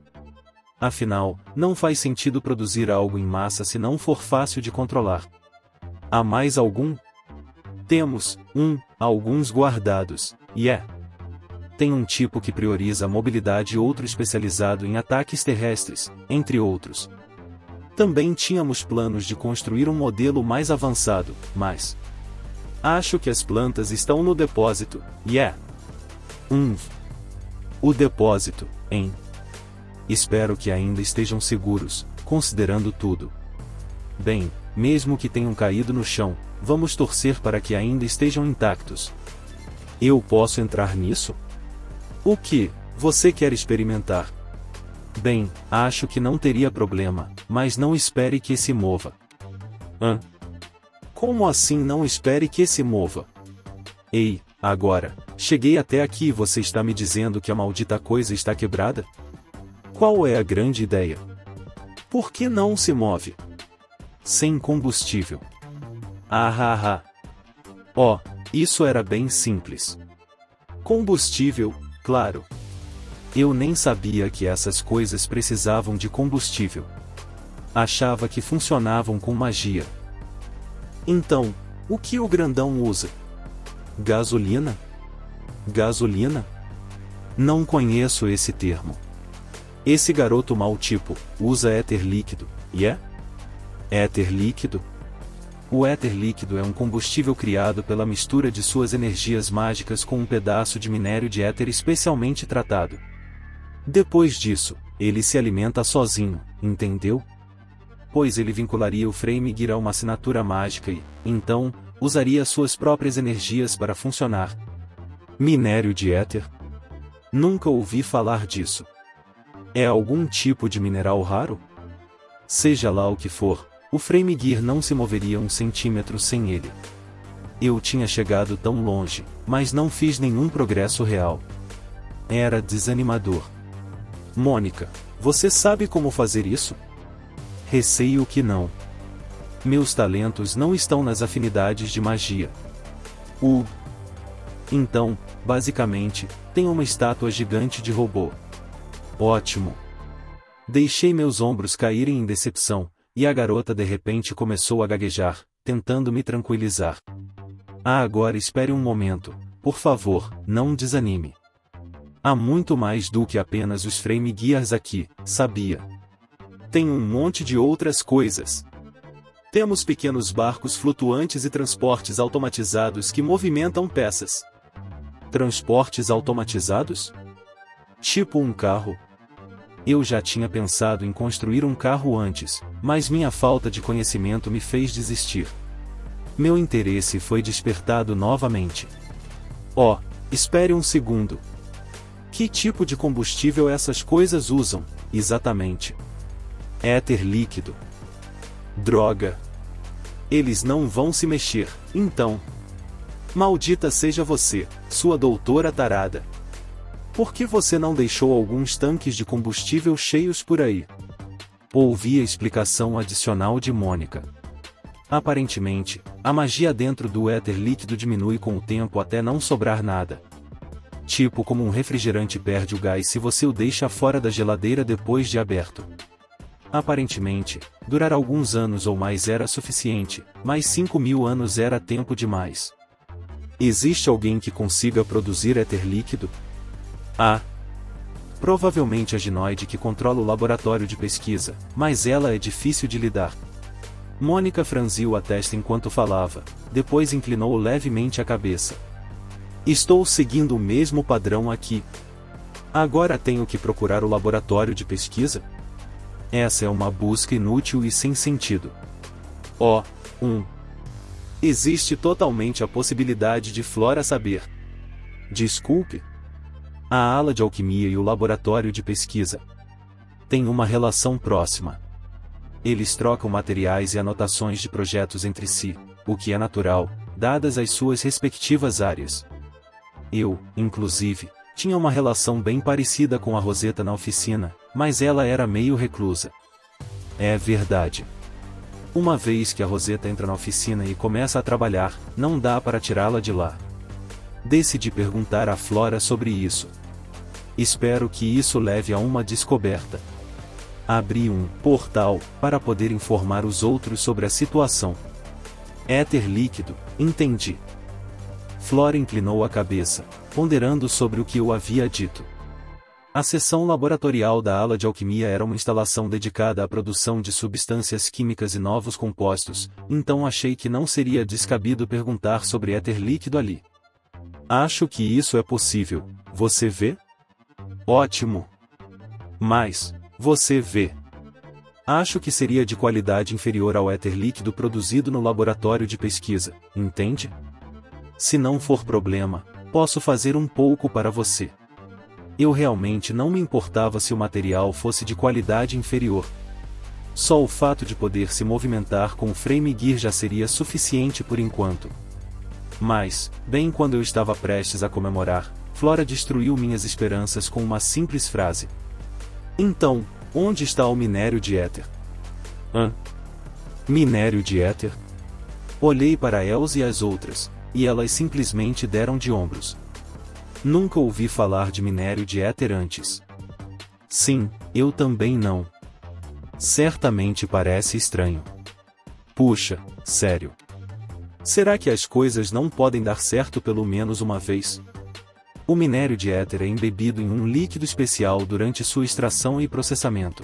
Afinal, não faz sentido produzir algo em massa se não for fácil de controlar. Há mais algum? Temos, alguns guardados, Tem um tipo que prioriza a mobilidade e outro especializado em ataques terrestres, entre outros. Também tínhamos planos de construir um modelo mais avançado, mas... acho que as plantas estão no depósito, O depósito, hein? Espero que ainda estejam seguros, considerando tudo. Bem, mesmo que tenham caído no chão, vamos torcer para que ainda estejam intactos. Eu posso entrar nisso? O que você quer experimentar? Bem, acho que não teria problema, mas não espere que se mova. Como assim não espere que se mova? Ei, agora, cheguei até aqui e você está me dizendo que a maldita coisa está quebrada? Qual é a grande ideia? Por que não se move? Sem combustível. Isso era bem simples. Combustível, claro. Eu nem sabia que essas coisas precisavam de combustível. Achava que funcionavam com magia. Então, o que o grandão usa? Gasolina? Gasolina? Não conheço esse termo. Esse garoto mau tipo, usa éter líquido, Éter líquido? O éter líquido é um combustível criado pela mistura de suas energias mágicas com um pedaço de minério de éter especialmente tratado. Depois disso, ele se alimenta sozinho, entendeu? Pois ele vincularia o Frame Gear a uma assinatura mágica e, então, usaria suas próprias energias para funcionar. Minério de éter? Nunca ouvi falar disso. É algum tipo de mineral raro? Seja lá o que for, o Frame Gear não se moveria 1 centímetro sem ele. Eu tinha chegado tão longe, mas não fiz nenhum progresso real. Era desanimador. Mônica, você sabe como fazer isso? Receio que não. Meus talentos não estão nas afinidades de magia. Então, basicamente, tem uma estátua gigante de robô. Ótimo. Deixei meus ombros caírem em decepção, e a garota de repente começou a gaguejar, tentando me tranquilizar. Agora espere um momento, por favor, não desanime. Há muito mais do que apenas os Frame Gears aqui, sabia? Tem um monte de outras coisas. Temos pequenos barcos flutuantes e transportes automatizados que movimentam peças. Transportes automatizados? Tipo um carro? Eu já tinha pensado em construir um carro antes, mas minha falta de conhecimento me fez desistir. Meu interesse foi despertado novamente. Espere um segundo. Que tipo de combustível essas coisas usam, exatamente? Éter líquido. Droga. Eles não vão se mexer, então. Maldita seja você, sua doutora tarada. Por que você não deixou alguns tanques de combustível cheios por aí? Ouvi a explicação adicional de Mônica. Aparentemente, a magia dentro do éter líquido diminui com o tempo até não sobrar nada. Tipo como um refrigerante perde o gás se você o deixa fora da geladeira depois de aberto. Aparentemente, durar alguns anos ou mais era suficiente, mas 5.000 anos era tempo demais. Existe alguém que consiga produzir éter líquido? Provavelmente a Ginoide que controla o laboratório de pesquisa, mas ela é difícil de lidar. Mônica franziu a testa enquanto falava, depois inclinou levemente a cabeça. Estou seguindo o mesmo padrão aqui. Agora tenho que procurar o laboratório de pesquisa? Essa é uma busca inútil e sem sentido. Existe totalmente a possibilidade de Flora saber. Desculpe. A ala de alquimia e o laboratório de pesquisa têm uma relação próxima. Eles trocam materiais e anotações de projetos entre si, o que é natural, dadas as suas respectivas áreas. Eu, inclusive, tinha uma relação bem parecida com a Rosetta na oficina, mas ela era meio reclusa. É verdade. Uma vez que a Rosetta entra na oficina e começa a trabalhar, não dá para tirá-la de lá. Decidi perguntar a Flora sobre isso. Espero que isso leve a uma descoberta. Abri um portal para poder informar os outros sobre a situação. Éter líquido, entendi. Flora inclinou a cabeça, ponderando sobre o que eu havia dito. A seção laboratorial da ala de alquimia era uma instalação dedicada à produção de substâncias químicas e novos compostos, então achei que não seria descabido perguntar sobre éter líquido ali. Acho que isso é possível, você vê? Ótimo! Mas, você vê. Acho que seria de qualidade inferior ao éter líquido produzido no laboratório de pesquisa, entende? Se não for problema, posso fazer um pouco para você. Eu realmente não me importava se o material fosse de qualidade inferior. Só o fato de poder se movimentar com o frame gear já seria suficiente por enquanto. Mas, bem quando eu estava prestes a comemorar, Flora destruiu minhas esperanças com uma simples frase. Então, onde está o minério de éter? Hã? Minério de éter? Olhei para Elsa e as outras, e elas simplesmente deram de ombros. Nunca ouvi falar de minério de éter antes. Sim, eu também não. Certamente parece estranho. Puxa, sério. Será que as coisas não podem dar certo pelo menos uma vez? O minério de éter é embebido em um líquido especial durante sua extração e processamento.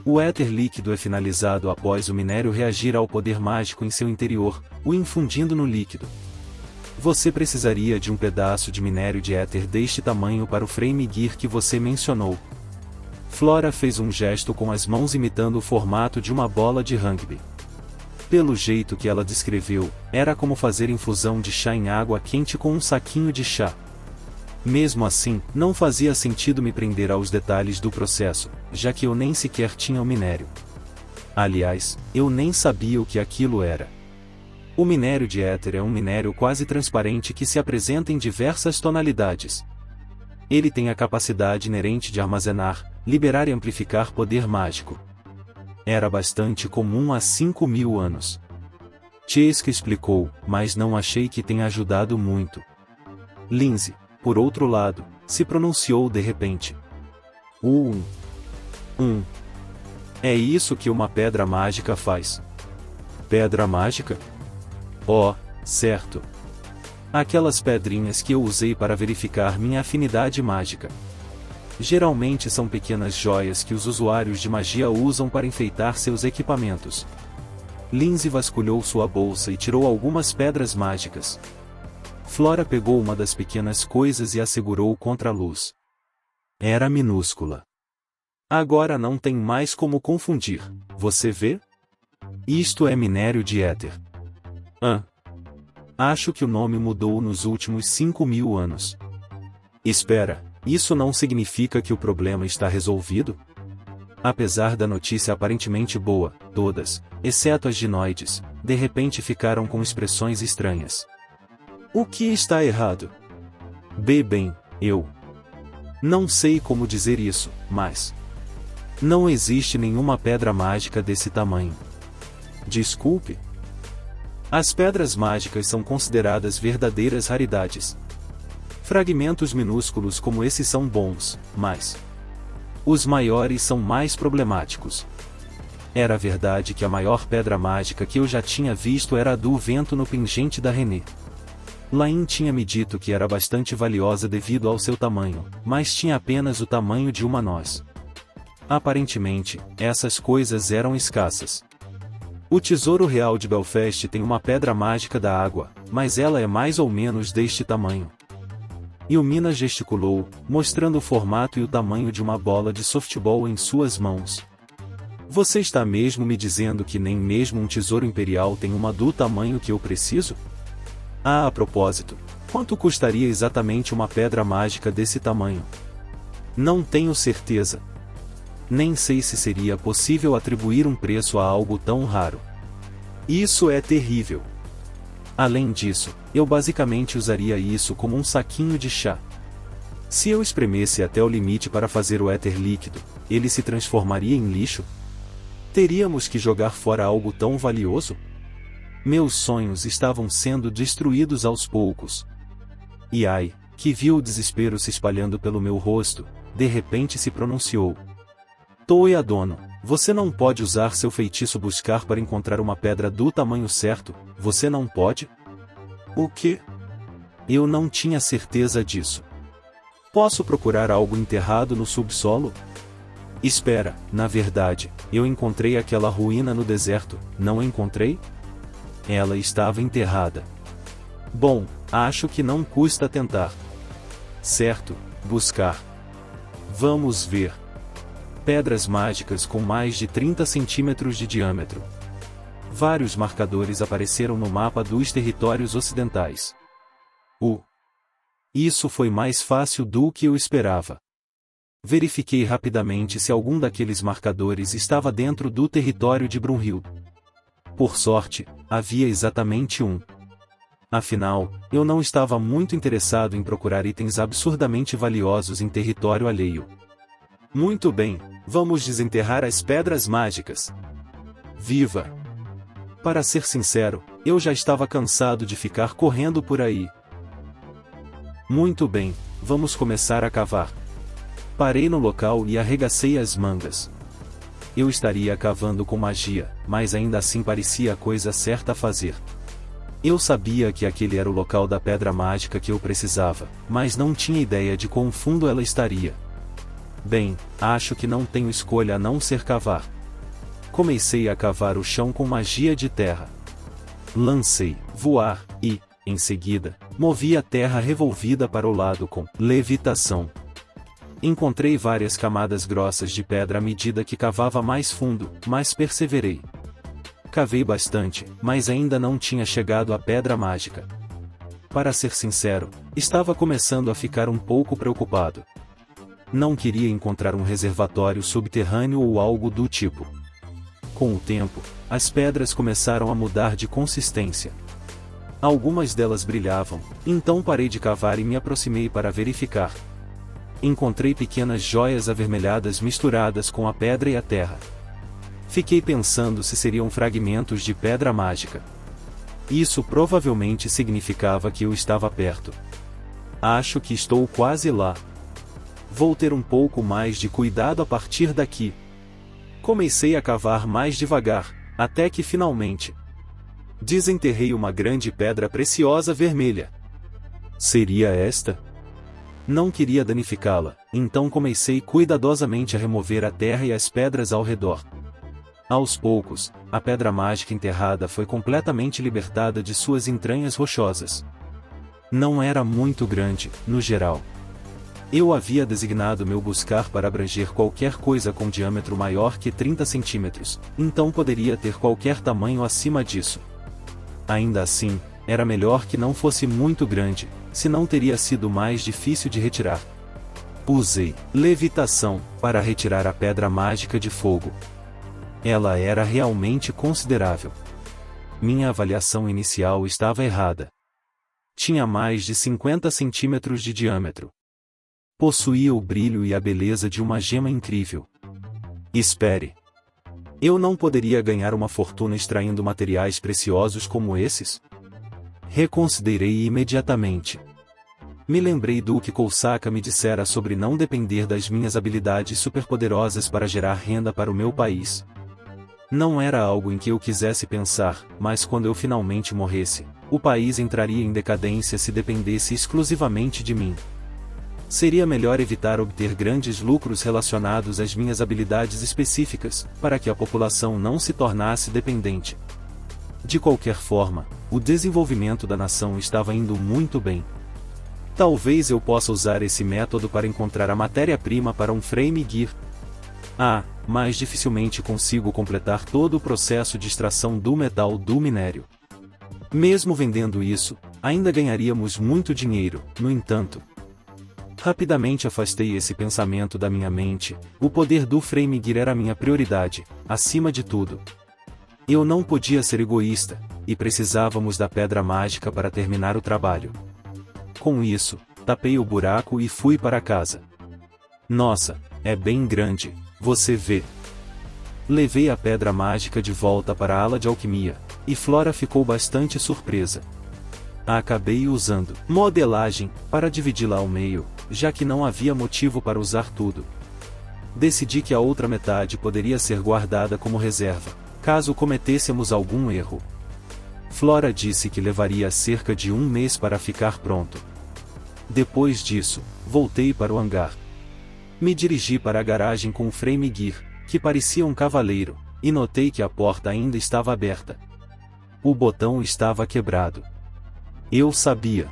O éter líquido é finalizado após o minério reagir ao poder mágico em seu interior, o infundindo no líquido. Você precisaria de um pedaço de minério de éter deste tamanho para o frame gear que você mencionou. Flora fez um gesto com as mãos imitando o formato de uma bola de rugby. Pelo jeito que ela descreveu, era como fazer infusão de chá em água quente com um saquinho de chá. Mesmo assim, não fazia sentido me prender aos detalhes do processo, já que eu nem sequer tinha o minério. Aliás, eu nem sabia o que aquilo era. O minério de éter é um minério quase transparente que se apresenta em diversas tonalidades. Ele tem a capacidade inerente de armazenar, liberar e amplificar poder mágico. Era bastante comum há 5.000 anos. Chesca explicou, mas não achei que tenha ajudado muito. Lindsay, por outro lado, se pronunciou de repente. É isso que uma pedra mágica faz. Pedra mágica? Oh, certo. Aquelas pedrinhas que eu usei para verificar minha afinidade mágica. Geralmente são pequenas joias que os usuários de magia usam para enfeitar seus equipamentos. Lindsay vasculhou sua bolsa e tirou algumas pedras mágicas. Flora pegou uma das pequenas coisas e a segurou contra a luz. Era minúscula. Agora não tem mais como confundir, você vê? Isto é minério de éter. Acho que o nome mudou nos últimos 5.000 anos. Espera, isso não significa que o problema está resolvido? Apesar da notícia aparentemente boa, todas, exceto as ginoides, de repente ficaram com expressões estranhas. O que está errado? Bem, eu não sei como dizer isso, mas não existe nenhuma pedra mágica desse tamanho. Desculpe. As pedras mágicas são consideradas verdadeiras raridades. Fragmentos minúsculos como esses são bons, mas os maiores são mais problemáticos. Era verdade que a maior pedra mágica que eu já tinha visto era a do vento no pingente da René. Lain tinha me dito que era bastante valiosa devido ao seu tamanho, mas tinha apenas o tamanho de uma noz. Aparentemente, essas coisas eram escassas. O Tesouro Real de Belfast tem uma pedra mágica da água, mas ela é mais ou menos deste tamanho. Ilmina gesticulou, mostrando o formato e o tamanho de uma bola de softball em suas mãos. Você está mesmo me dizendo que nem mesmo um tesouro imperial tem uma do tamanho que eu preciso? Ah, a propósito, quanto custaria exatamente uma pedra mágica desse tamanho? Não tenho certeza. Nem sei se seria possível atribuir um preço a algo tão raro. Isso é terrível. Além disso, eu basicamente usaria isso como um saquinho de chá. Se eu espremesse até o limite para fazer o éter líquido, ele se transformaria em lixo? Teríamos que jogar fora algo tão valioso? Meus sonhos estavam sendo destruídos aos poucos. E ai, que vi o desespero se espalhando pelo meu rosto, de repente se pronunciou. Toeadono, você não pode usar seu feitiço buscar para encontrar uma pedra do tamanho certo, você não pode? O quê? Eu não tinha certeza disso. Posso procurar algo enterrado no subsolo? Espera, na verdade, eu encontrei aquela ruína no deserto, não encontrei? Ela estava enterrada. Bom, acho que não custa tentar. Certo, buscar. Vamos ver. Pedras mágicas com mais de 30 centímetros de diâmetro. Vários marcadores apareceram no mapa dos territórios ocidentais. Isso foi mais fácil do que eu esperava. Verifiquei rapidamente se algum daqueles marcadores estava dentro do território de Brunhild. Por sorte, havia exatamente um. Afinal, eu não estava muito interessado em procurar itens absurdamente valiosos em território alheio. Muito bem, vamos desenterrar as pedras mágicas. Viva! Para ser sincero, eu já estava cansado de ficar correndo por aí. Muito bem, vamos começar a cavar. Parei no local e arregacei as mangas. Eu estaria cavando com magia, mas ainda assim parecia a coisa certa a fazer. Eu sabia que aquele era o local da pedra mágica que eu precisava, mas não tinha ideia de quão fundo ela estaria. Bem, acho que não tenho escolha a não ser cavar. Comecei a cavar o chão com magia de terra. Lancei, voar, e, em seguida, movi a terra revolvida para o lado com levitação. Encontrei várias camadas grossas de pedra à medida que cavava mais fundo, mas perseverei. Cavei bastante, mas ainda não tinha chegado à pedra mágica. Para ser sincero, estava começando a ficar um pouco preocupado. Não queria encontrar um reservatório subterrâneo ou algo do tipo. Com o tempo, as pedras começaram a mudar de consistência. Algumas delas brilhavam, então parei de cavar e me aproximei para verificar. Encontrei pequenas joias avermelhadas misturadas com a pedra e a terra. Fiquei pensando se seriam fragmentos de pedra mágica. Isso provavelmente significava que eu estava perto. Acho que estou quase lá. Vou ter um pouco mais de cuidado a partir daqui. Comecei a cavar mais devagar, até que finalmente desenterrei uma grande pedra preciosa vermelha. Seria esta? Não queria danificá-la, então comecei cuidadosamente a remover a terra e as pedras ao redor. Aos poucos, a pedra mágica enterrada foi completamente libertada de suas entranhas rochosas. Não era muito grande, no geral. Eu havia designado meu buscar para abranger qualquer coisa com diâmetro maior que 30 centímetros, então poderia ter qualquer tamanho acima disso. Ainda assim, era melhor que não fosse muito grande, senão teria sido mais difícil de retirar. Usei levitação para retirar a pedra mágica de fogo. Ela era realmente considerável. Minha avaliação inicial estava errada. Tinha mais de 50 centímetros de diâmetro. Possuía o brilho e a beleza de uma gema incrível. Espere. Eu não poderia ganhar uma fortuna extraindo materiais preciosos como esses? Reconsiderei imediatamente. Me lembrei do que Kousaka me dissera sobre não depender das minhas habilidades superpoderosas para gerar renda para o meu país. Não era algo em que eu quisesse pensar, mas quando eu finalmente morresse, o país entraria em decadência se dependesse exclusivamente de mim. Seria melhor evitar obter grandes lucros relacionados às minhas habilidades específicas, para que a população não se tornasse dependente. De qualquer forma, o desenvolvimento da nação estava indo muito bem. Talvez eu possa usar esse método para encontrar a matéria-prima para um frame gear. Mas dificilmente consigo completar todo o processo de extração do metal do minério. Mesmo vendendo isso, ainda ganharíamos muito dinheiro, no entanto. Rapidamente afastei esse pensamento da minha mente. O poder do Frame Gear era minha prioridade, acima de tudo. Eu não podia ser egoísta, e precisávamos da pedra mágica para terminar o trabalho. Com isso, tapei o buraco e fui para casa. Nossa, é bem grande, você vê. Levei a pedra mágica de volta para a ala de alquimia, e Flora ficou bastante surpresa. Acabei usando modelagem para dividi-la ao meio, já que não havia motivo para usar tudo. Decidi que a outra metade poderia ser guardada como reserva, caso cometêssemos algum erro. Flora disse que levaria cerca de 1 mês para ficar pronto. Depois disso, voltei para o hangar. Me dirigi para a garagem com o Frame Gear, que parecia um cavaleiro, e notei que a porta ainda estava aberta. O botão estava quebrado. Eu sabia.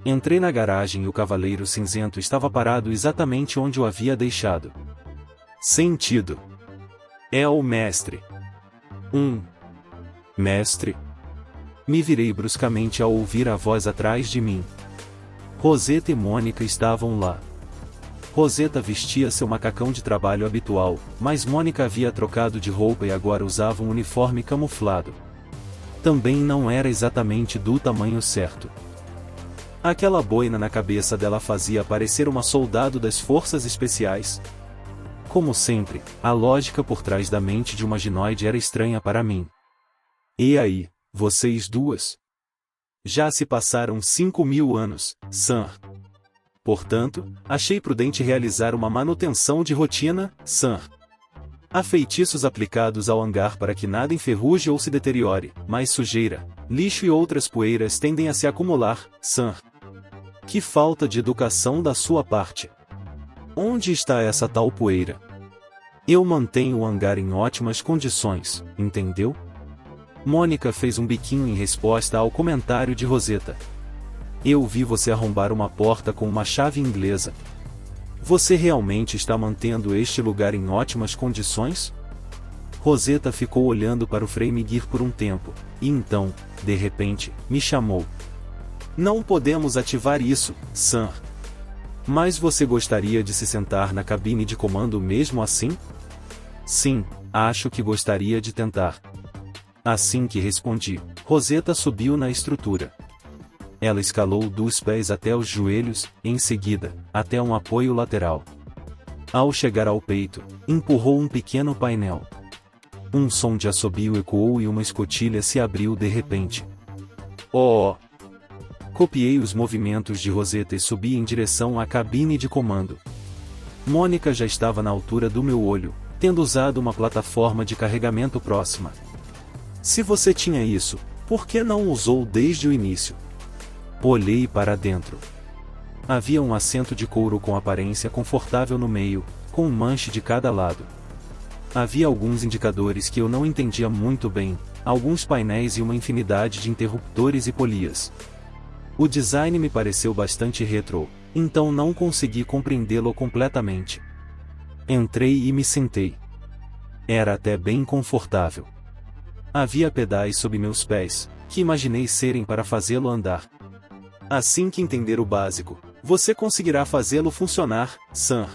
Entrei na garagem e o cavaleiro cinzento estava parado exatamente onde o havia deixado. Sentido. É o mestre. Mestre? Me virei bruscamente ao ouvir a voz atrás de mim. Rosetta e Mônica estavam lá. Rosetta vestia seu macacão de trabalho habitual, mas Mônica havia trocado de roupa e agora usava um uniforme camuflado. Também não era exatamente do tamanho certo. Aquela boina na cabeça dela fazia parecer uma soldado das forças especiais. Como sempre, a lógica por trás da mente de uma ginoide era estranha para mim. E aí, vocês duas? Já se passaram 5.000 anos, Sam. Portanto, achei prudente realizar uma manutenção de rotina, Sam. Há feitiços aplicados ao hangar para que nada enferruje ou se deteriore, mas sujeira, lixo e outras poeiras tendem a se acumular, Sam. Que falta de educação da sua parte. Onde está essa tal poeira? Eu mantenho o hangar em ótimas condições, entendeu? Mônica fez um biquinho em resposta ao comentário de Rosetta. Eu vi você arrombar uma porta com uma chave inglesa. Você realmente está mantendo este lugar em ótimas condições? Rosetta ficou olhando para o Frame Gear por um tempo, e então, de repente, me chamou. Não podemos ativar isso, Sam. Mas você gostaria de se sentar na cabine de comando mesmo assim? Sim, acho que gostaria de tentar. Assim que respondi, Rosetta subiu na estrutura. Ela escalou dos pés até os joelhos, em seguida, até um apoio lateral. Ao chegar ao peito, empurrou um pequeno painel. Um som de assobio ecoou e uma escotilha se abriu de repente. Oh! Copiei os movimentos de Rosetta e subi em direção à cabine de comando. Mônica já estava na altura do meu olho, tendo usado uma plataforma de carregamento próxima. Se você tinha isso, por que não usou desde o início? Olhei para dentro. Havia um assento de couro com aparência confortável no meio, com um manche de cada lado. Havia alguns indicadores que eu não entendia muito bem, alguns painéis e uma infinidade de interruptores e polias. O design me pareceu bastante retrô, então não consegui compreendê-lo completamente. Entrei e me sentei. Era até bem confortável. Havia pedais sob meus pés, que imaginei serem para fazê-lo andar. Assim que entender o básico, você conseguirá fazê-lo funcionar, Sam.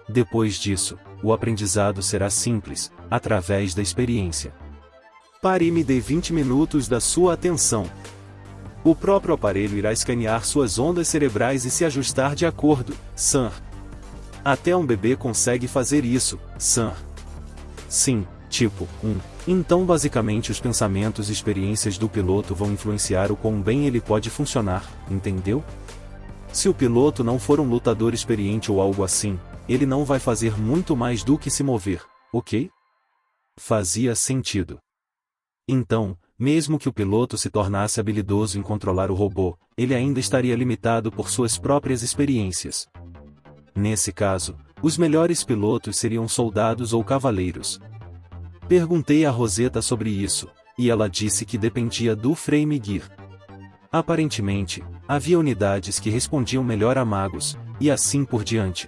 Depois disso, o aprendizado será simples, através da experiência. Pare e me dê 20 minutos da sua atenção. O próprio aparelho irá escanear suas ondas cerebrais e se ajustar de acordo, Sam. Até um bebê consegue fazer isso, Sam. Sim, tipo, Então basicamente os pensamentos e experiências do piloto vão influenciar o quão bem ele pode funcionar, entendeu? Se o piloto não for um lutador experiente ou algo assim, ele não vai fazer muito mais do que se mover, ok? Fazia sentido. Então, mesmo que o piloto se tornasse habilidoso em controlar o robô, ele ainda estaria limitado por suas próprias experiências. Nesse caso, os melhores pilotos seriam soldados ou cavaleiros. Perguntei a Rosetta sobre isso, e ela disse que dependia do Frame Gear. Aparentemente, havia unidades que respondiam melhor a magos, e assim por diante.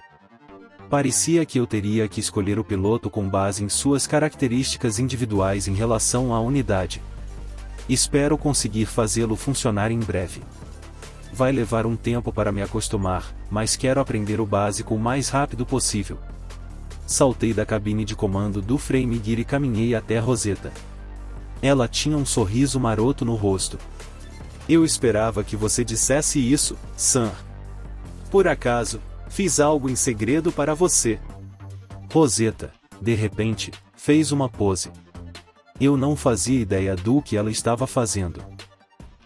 Parecia que eu teria que escolher o piloto com base em suas características individuais em relação à unidade. Espero conseguir fazê-lo funcionar em breve. vai levar um tempo para me acostumar, mas quero aprender o básico o mais rápido possível. Saltei da cabine de comando do Frame Gear e caminhei até Rosetta. Ela tinha um sorriso maroto no rosto. Eu esperava que você dissesse isso, Sam. Por acaso, fiz algo em segredo para você. Rosetta, de repente, fez uma pose. Eu não fazia ideia do que ela estava fazendo.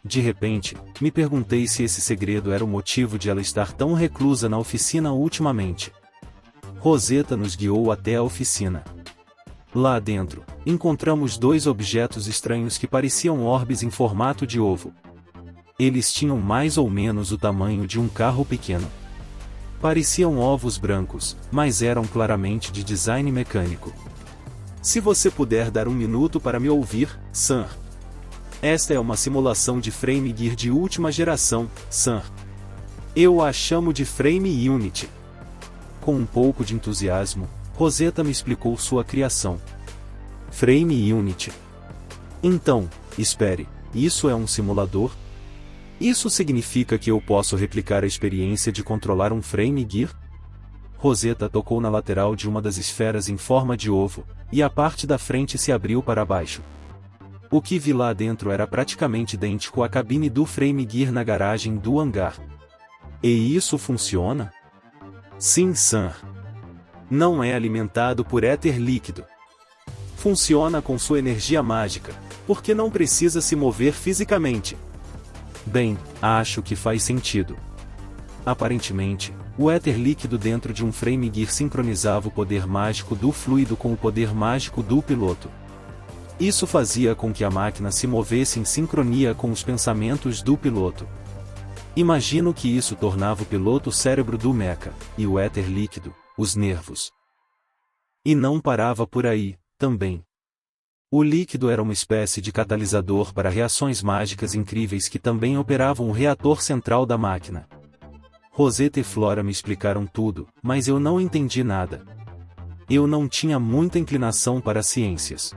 De repente, me perguntei se esse segredo era o motivo de ela estar tão reclusa na oficina ultimamente. Rosetta nos guiou até a oficina. Lá dentro, encontramos dois objetos estranhos que pareciam orbes em formato de ovo. Eles tinham mais ou menos o tamanho de um carro pequeno. Pareciam ovos brancos, mas eram claramente de design mecânico. Se você puder dar um minuto para me ouvir, Sam. Esta é uma simulação de Frame Gear de última geração, Sam. Eu a chamo de Frame Unity. Com um pouco de entusiasmo, Rosetta me explicou sua criação. Frame Unity. Então, espere, isso é um simulador? Isso significa que eu posso replicar a experiência de controlar um Frame Gear? Rosetta tocou na lateral de uma das esferas em forma de ovo, e a parte da frente se abriu para baixo. O que vi lá dentro era praticamente idêntico à cabine do Frame Gear na garagem do hangar. E isso funciona? Sim, Sam. Não é alimentado por éter líquido. Funciona com sua energia mágica, porque não precisa se mover fisicamente. Bem, acho que faz sentido. Aparentemente, o éter líquido dentro de um Frame Gear sincronizava o poder mágico do fluido com o poder mágico do piloto. Isso fazia com que a máquina se movesse em sincronia com os pensamentos do piloto. Imagino que isso tornava o piloto o cérebro do mecha, e o éter líquido, os nervos. E não parava por aí, também. O líquido era uma espécie de catalisador para reações mágicas incríveis que também operavam o reator central da máquina. Rosetta e Flora me explicaram tudo, mas eu não entendi nada. Eu não tinha muita inclinação para as ciências.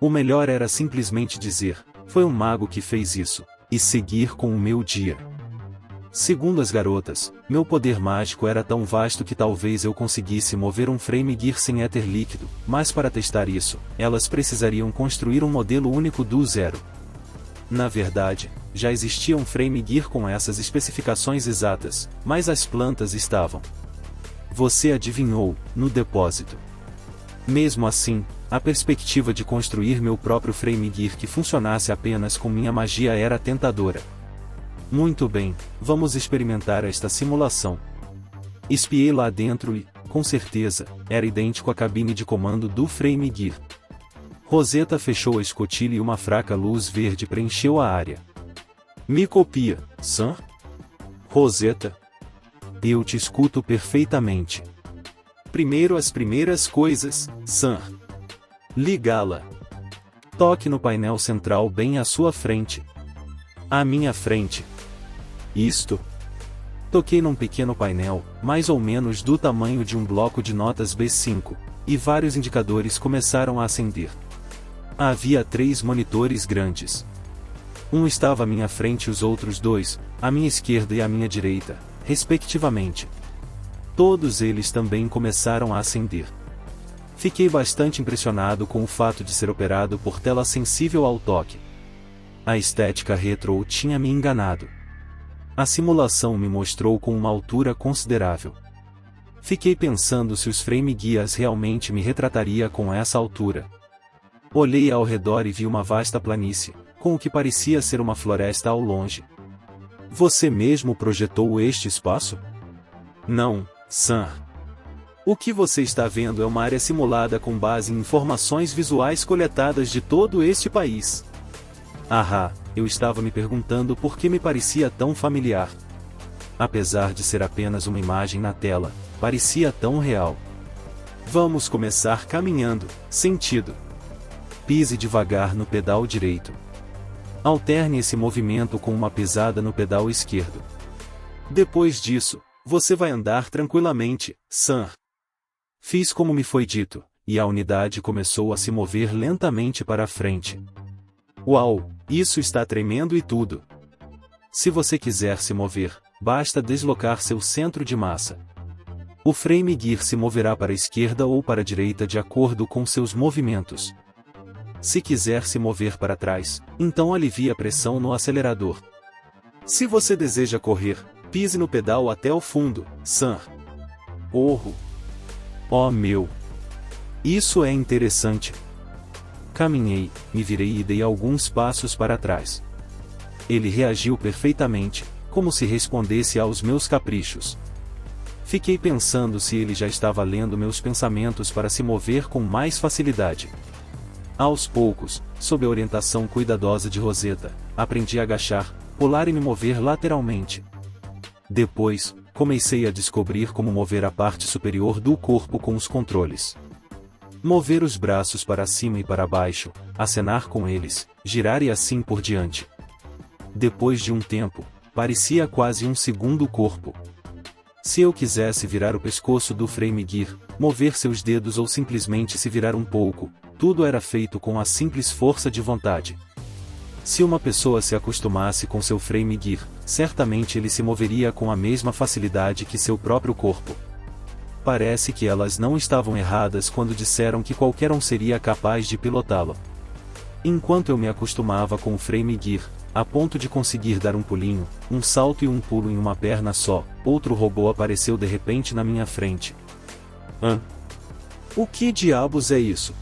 O melhor era simplesmente dizer, foi um mago que fez isso, e seguir com o meu dia. Segundo as garotas, meu poder mágico era tão vasto que talvez eu conseguisse mover um Frame Gear sem éter líquido, mas para testar isso, elas precisariam construir um modelo único do zero. Na verdade, já existia um Frame Gear com essas especificações exatas, mas as plantas estavam. Você adivinhou, no depósito. Mesmo assim, a perspectiva de construir meu próprio Frame Gear que funcionasse apenas com minha magia era tentadora. Muito bem, vamos experimentar esta simulação. Espiei lá dentro e, com certeza, era idêntico à cabine de comando do Frame Gear. Rosetta fechou a escotilha e uma fraca luz verde preencheu a área. Me copia, Sam? Rosetta? Eu te escuto perfeitamente. Primeiro as primeiras coisas, Sam. Ligá-la. Toque no painel central bem à sua frente. À minha frente. Isto. Toquei num pequeno painel, mais ou menos do tamanho de um bloco de notas B5, e vários indicadores começaram a acender. Havia 3 monitores grandes. Um estava à minha frente e os outros 2, à minha esquerda e à minha direita, respectivamente. Todos eles também começaram a acender. Fiquei bastante impressionado com o fato de ser operado por tela sensível ao toque. A estética retro tinha me enganado. A simulação me mostrou com uma altura considerável. Fiquei pensando se os Frame Gears realmente me retrataria com essa altura. Olhei ao redor e vi uma vasta planície, com o que parecia ser uma floresta ao longe. Você mesmo projetou este espaço? Não, Sam. O que você está vendo é uma área simulada com base em informações visuais coletadas de todo este país. Ahá, eu estava me perguntando por que me parecia tão familiar. Apesar de ser apenas uma imagem na tela, parecia tão real. Vamos começar caminhando, sentido. Pise devagar no pedal direito. Alterne esse movimento com uma pisada no pedal esquerdo. Depois disso, você vai andar tranquilamente, Sam. Fiz como me foi dito, e a unidade começou a se mover lentamente para a frente. Uau, isso está tremendo e tudo. Se você quiser se mover, basta deslocar seu centro de massa. O frame gear se moverá para a esquerda ou para a direita de acordo com seus movimentos. Se quiser se mover para trás, então alivie a pressão no acelerador. Se você deseja correr, pise no pedal até o fundo, Sam. Oh meu! Isso é interessante. Caminhei, me virei e dei alguns passos para trás. Ele reagiu perfeitamente, como se respondesse aos meus caprichos. Fiquei pensando se ele já estava lendo meus pensamentos para se mover com mais facilidade. Aos poucos, sob a orientação cuidadosa de Rosetta, aprendi a agachar, pular e me mover lateralmente. Depois, comecei a descobrir como mover a parte superior do corpo com os controles. Mover os braços para cima e para baixo, acenar com eles, girar e assim por diante. Depois de um tempo, parecia quase um segundo corpo. Se eu quisesse virar o pescoço do frame gear, mover seus dedos ou simplesmente se virar um pouco, tudo era feito com a simples força de vontade. Se uma pessoa se acostumasse com seu frame gear, certamente ele se moveria com a mesma facilidade que seu próprio corpo. Parece que elas não estavam erradas quando disseram que qualquer um seria capaz de pilotá-lo. Enquanto eu me acostumava com o frame gear, a ponto de conseguir dar um pulinho, um salto e um pulo em uma perna só, outro robô apareceu de repente na minha frente. O que diabos é isso?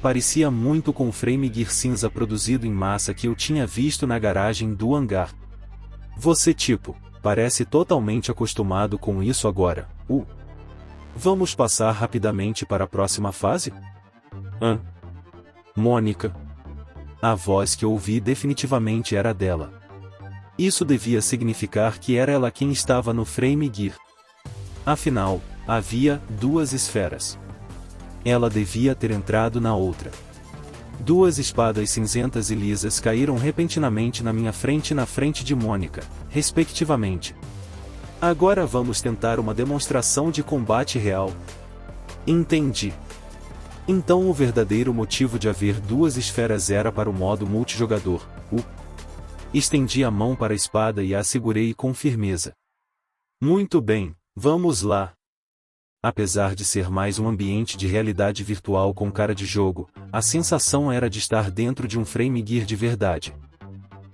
Parecia muito com o frame gear cinza produzido em massa que eu tinha visto na garagem do hangar. Você parece totalmente acostumado com isso agora. Vamos passar rapidamente para a próxima fase? Mônica. A voz que ouvi definitivamente era dela. Isso devia significar que era ela quem estava no frame gear. Afinal, havia duas esferas. Ela devia ter entrado na outra. Duas espadas cinzentas e lisas caíram repentinamente na minha frente e na frente de Mônica, respectivamente. Agora vamos tentar uma demonstração de combate real. Entendi. Então o verdadeiro motivo de haver duas esferas era para o modo multijogador. Estendi a mão para a espada e a segurei com firmeza. Muito bem, vamos lá. Apesar de ser mais um ambiente de realidade virtual com cara de jogo, a sensação era de estar dentro de um frame gear de verdade.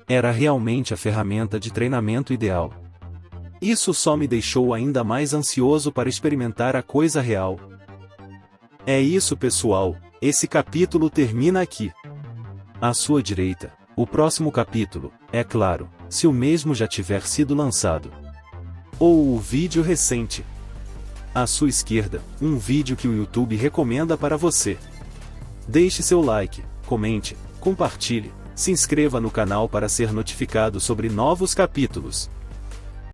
Era realmente a ferramenta de treinamento ideal. Isso só me deixou ainda mais ansioso para experimentar a coisa real. É isso, pessoal, esse capítulo termina aqui. À sua direita, o próximo capítulo, é claro, se o mesmo já tiver sido lançado. Ou o vídeo recente. À sua esquerda, um vídeo que o YouTube recomenda para você. Deixe seu like, comente, compartilhe, se inscreva no canal para ser notificado sobre novos capítulos.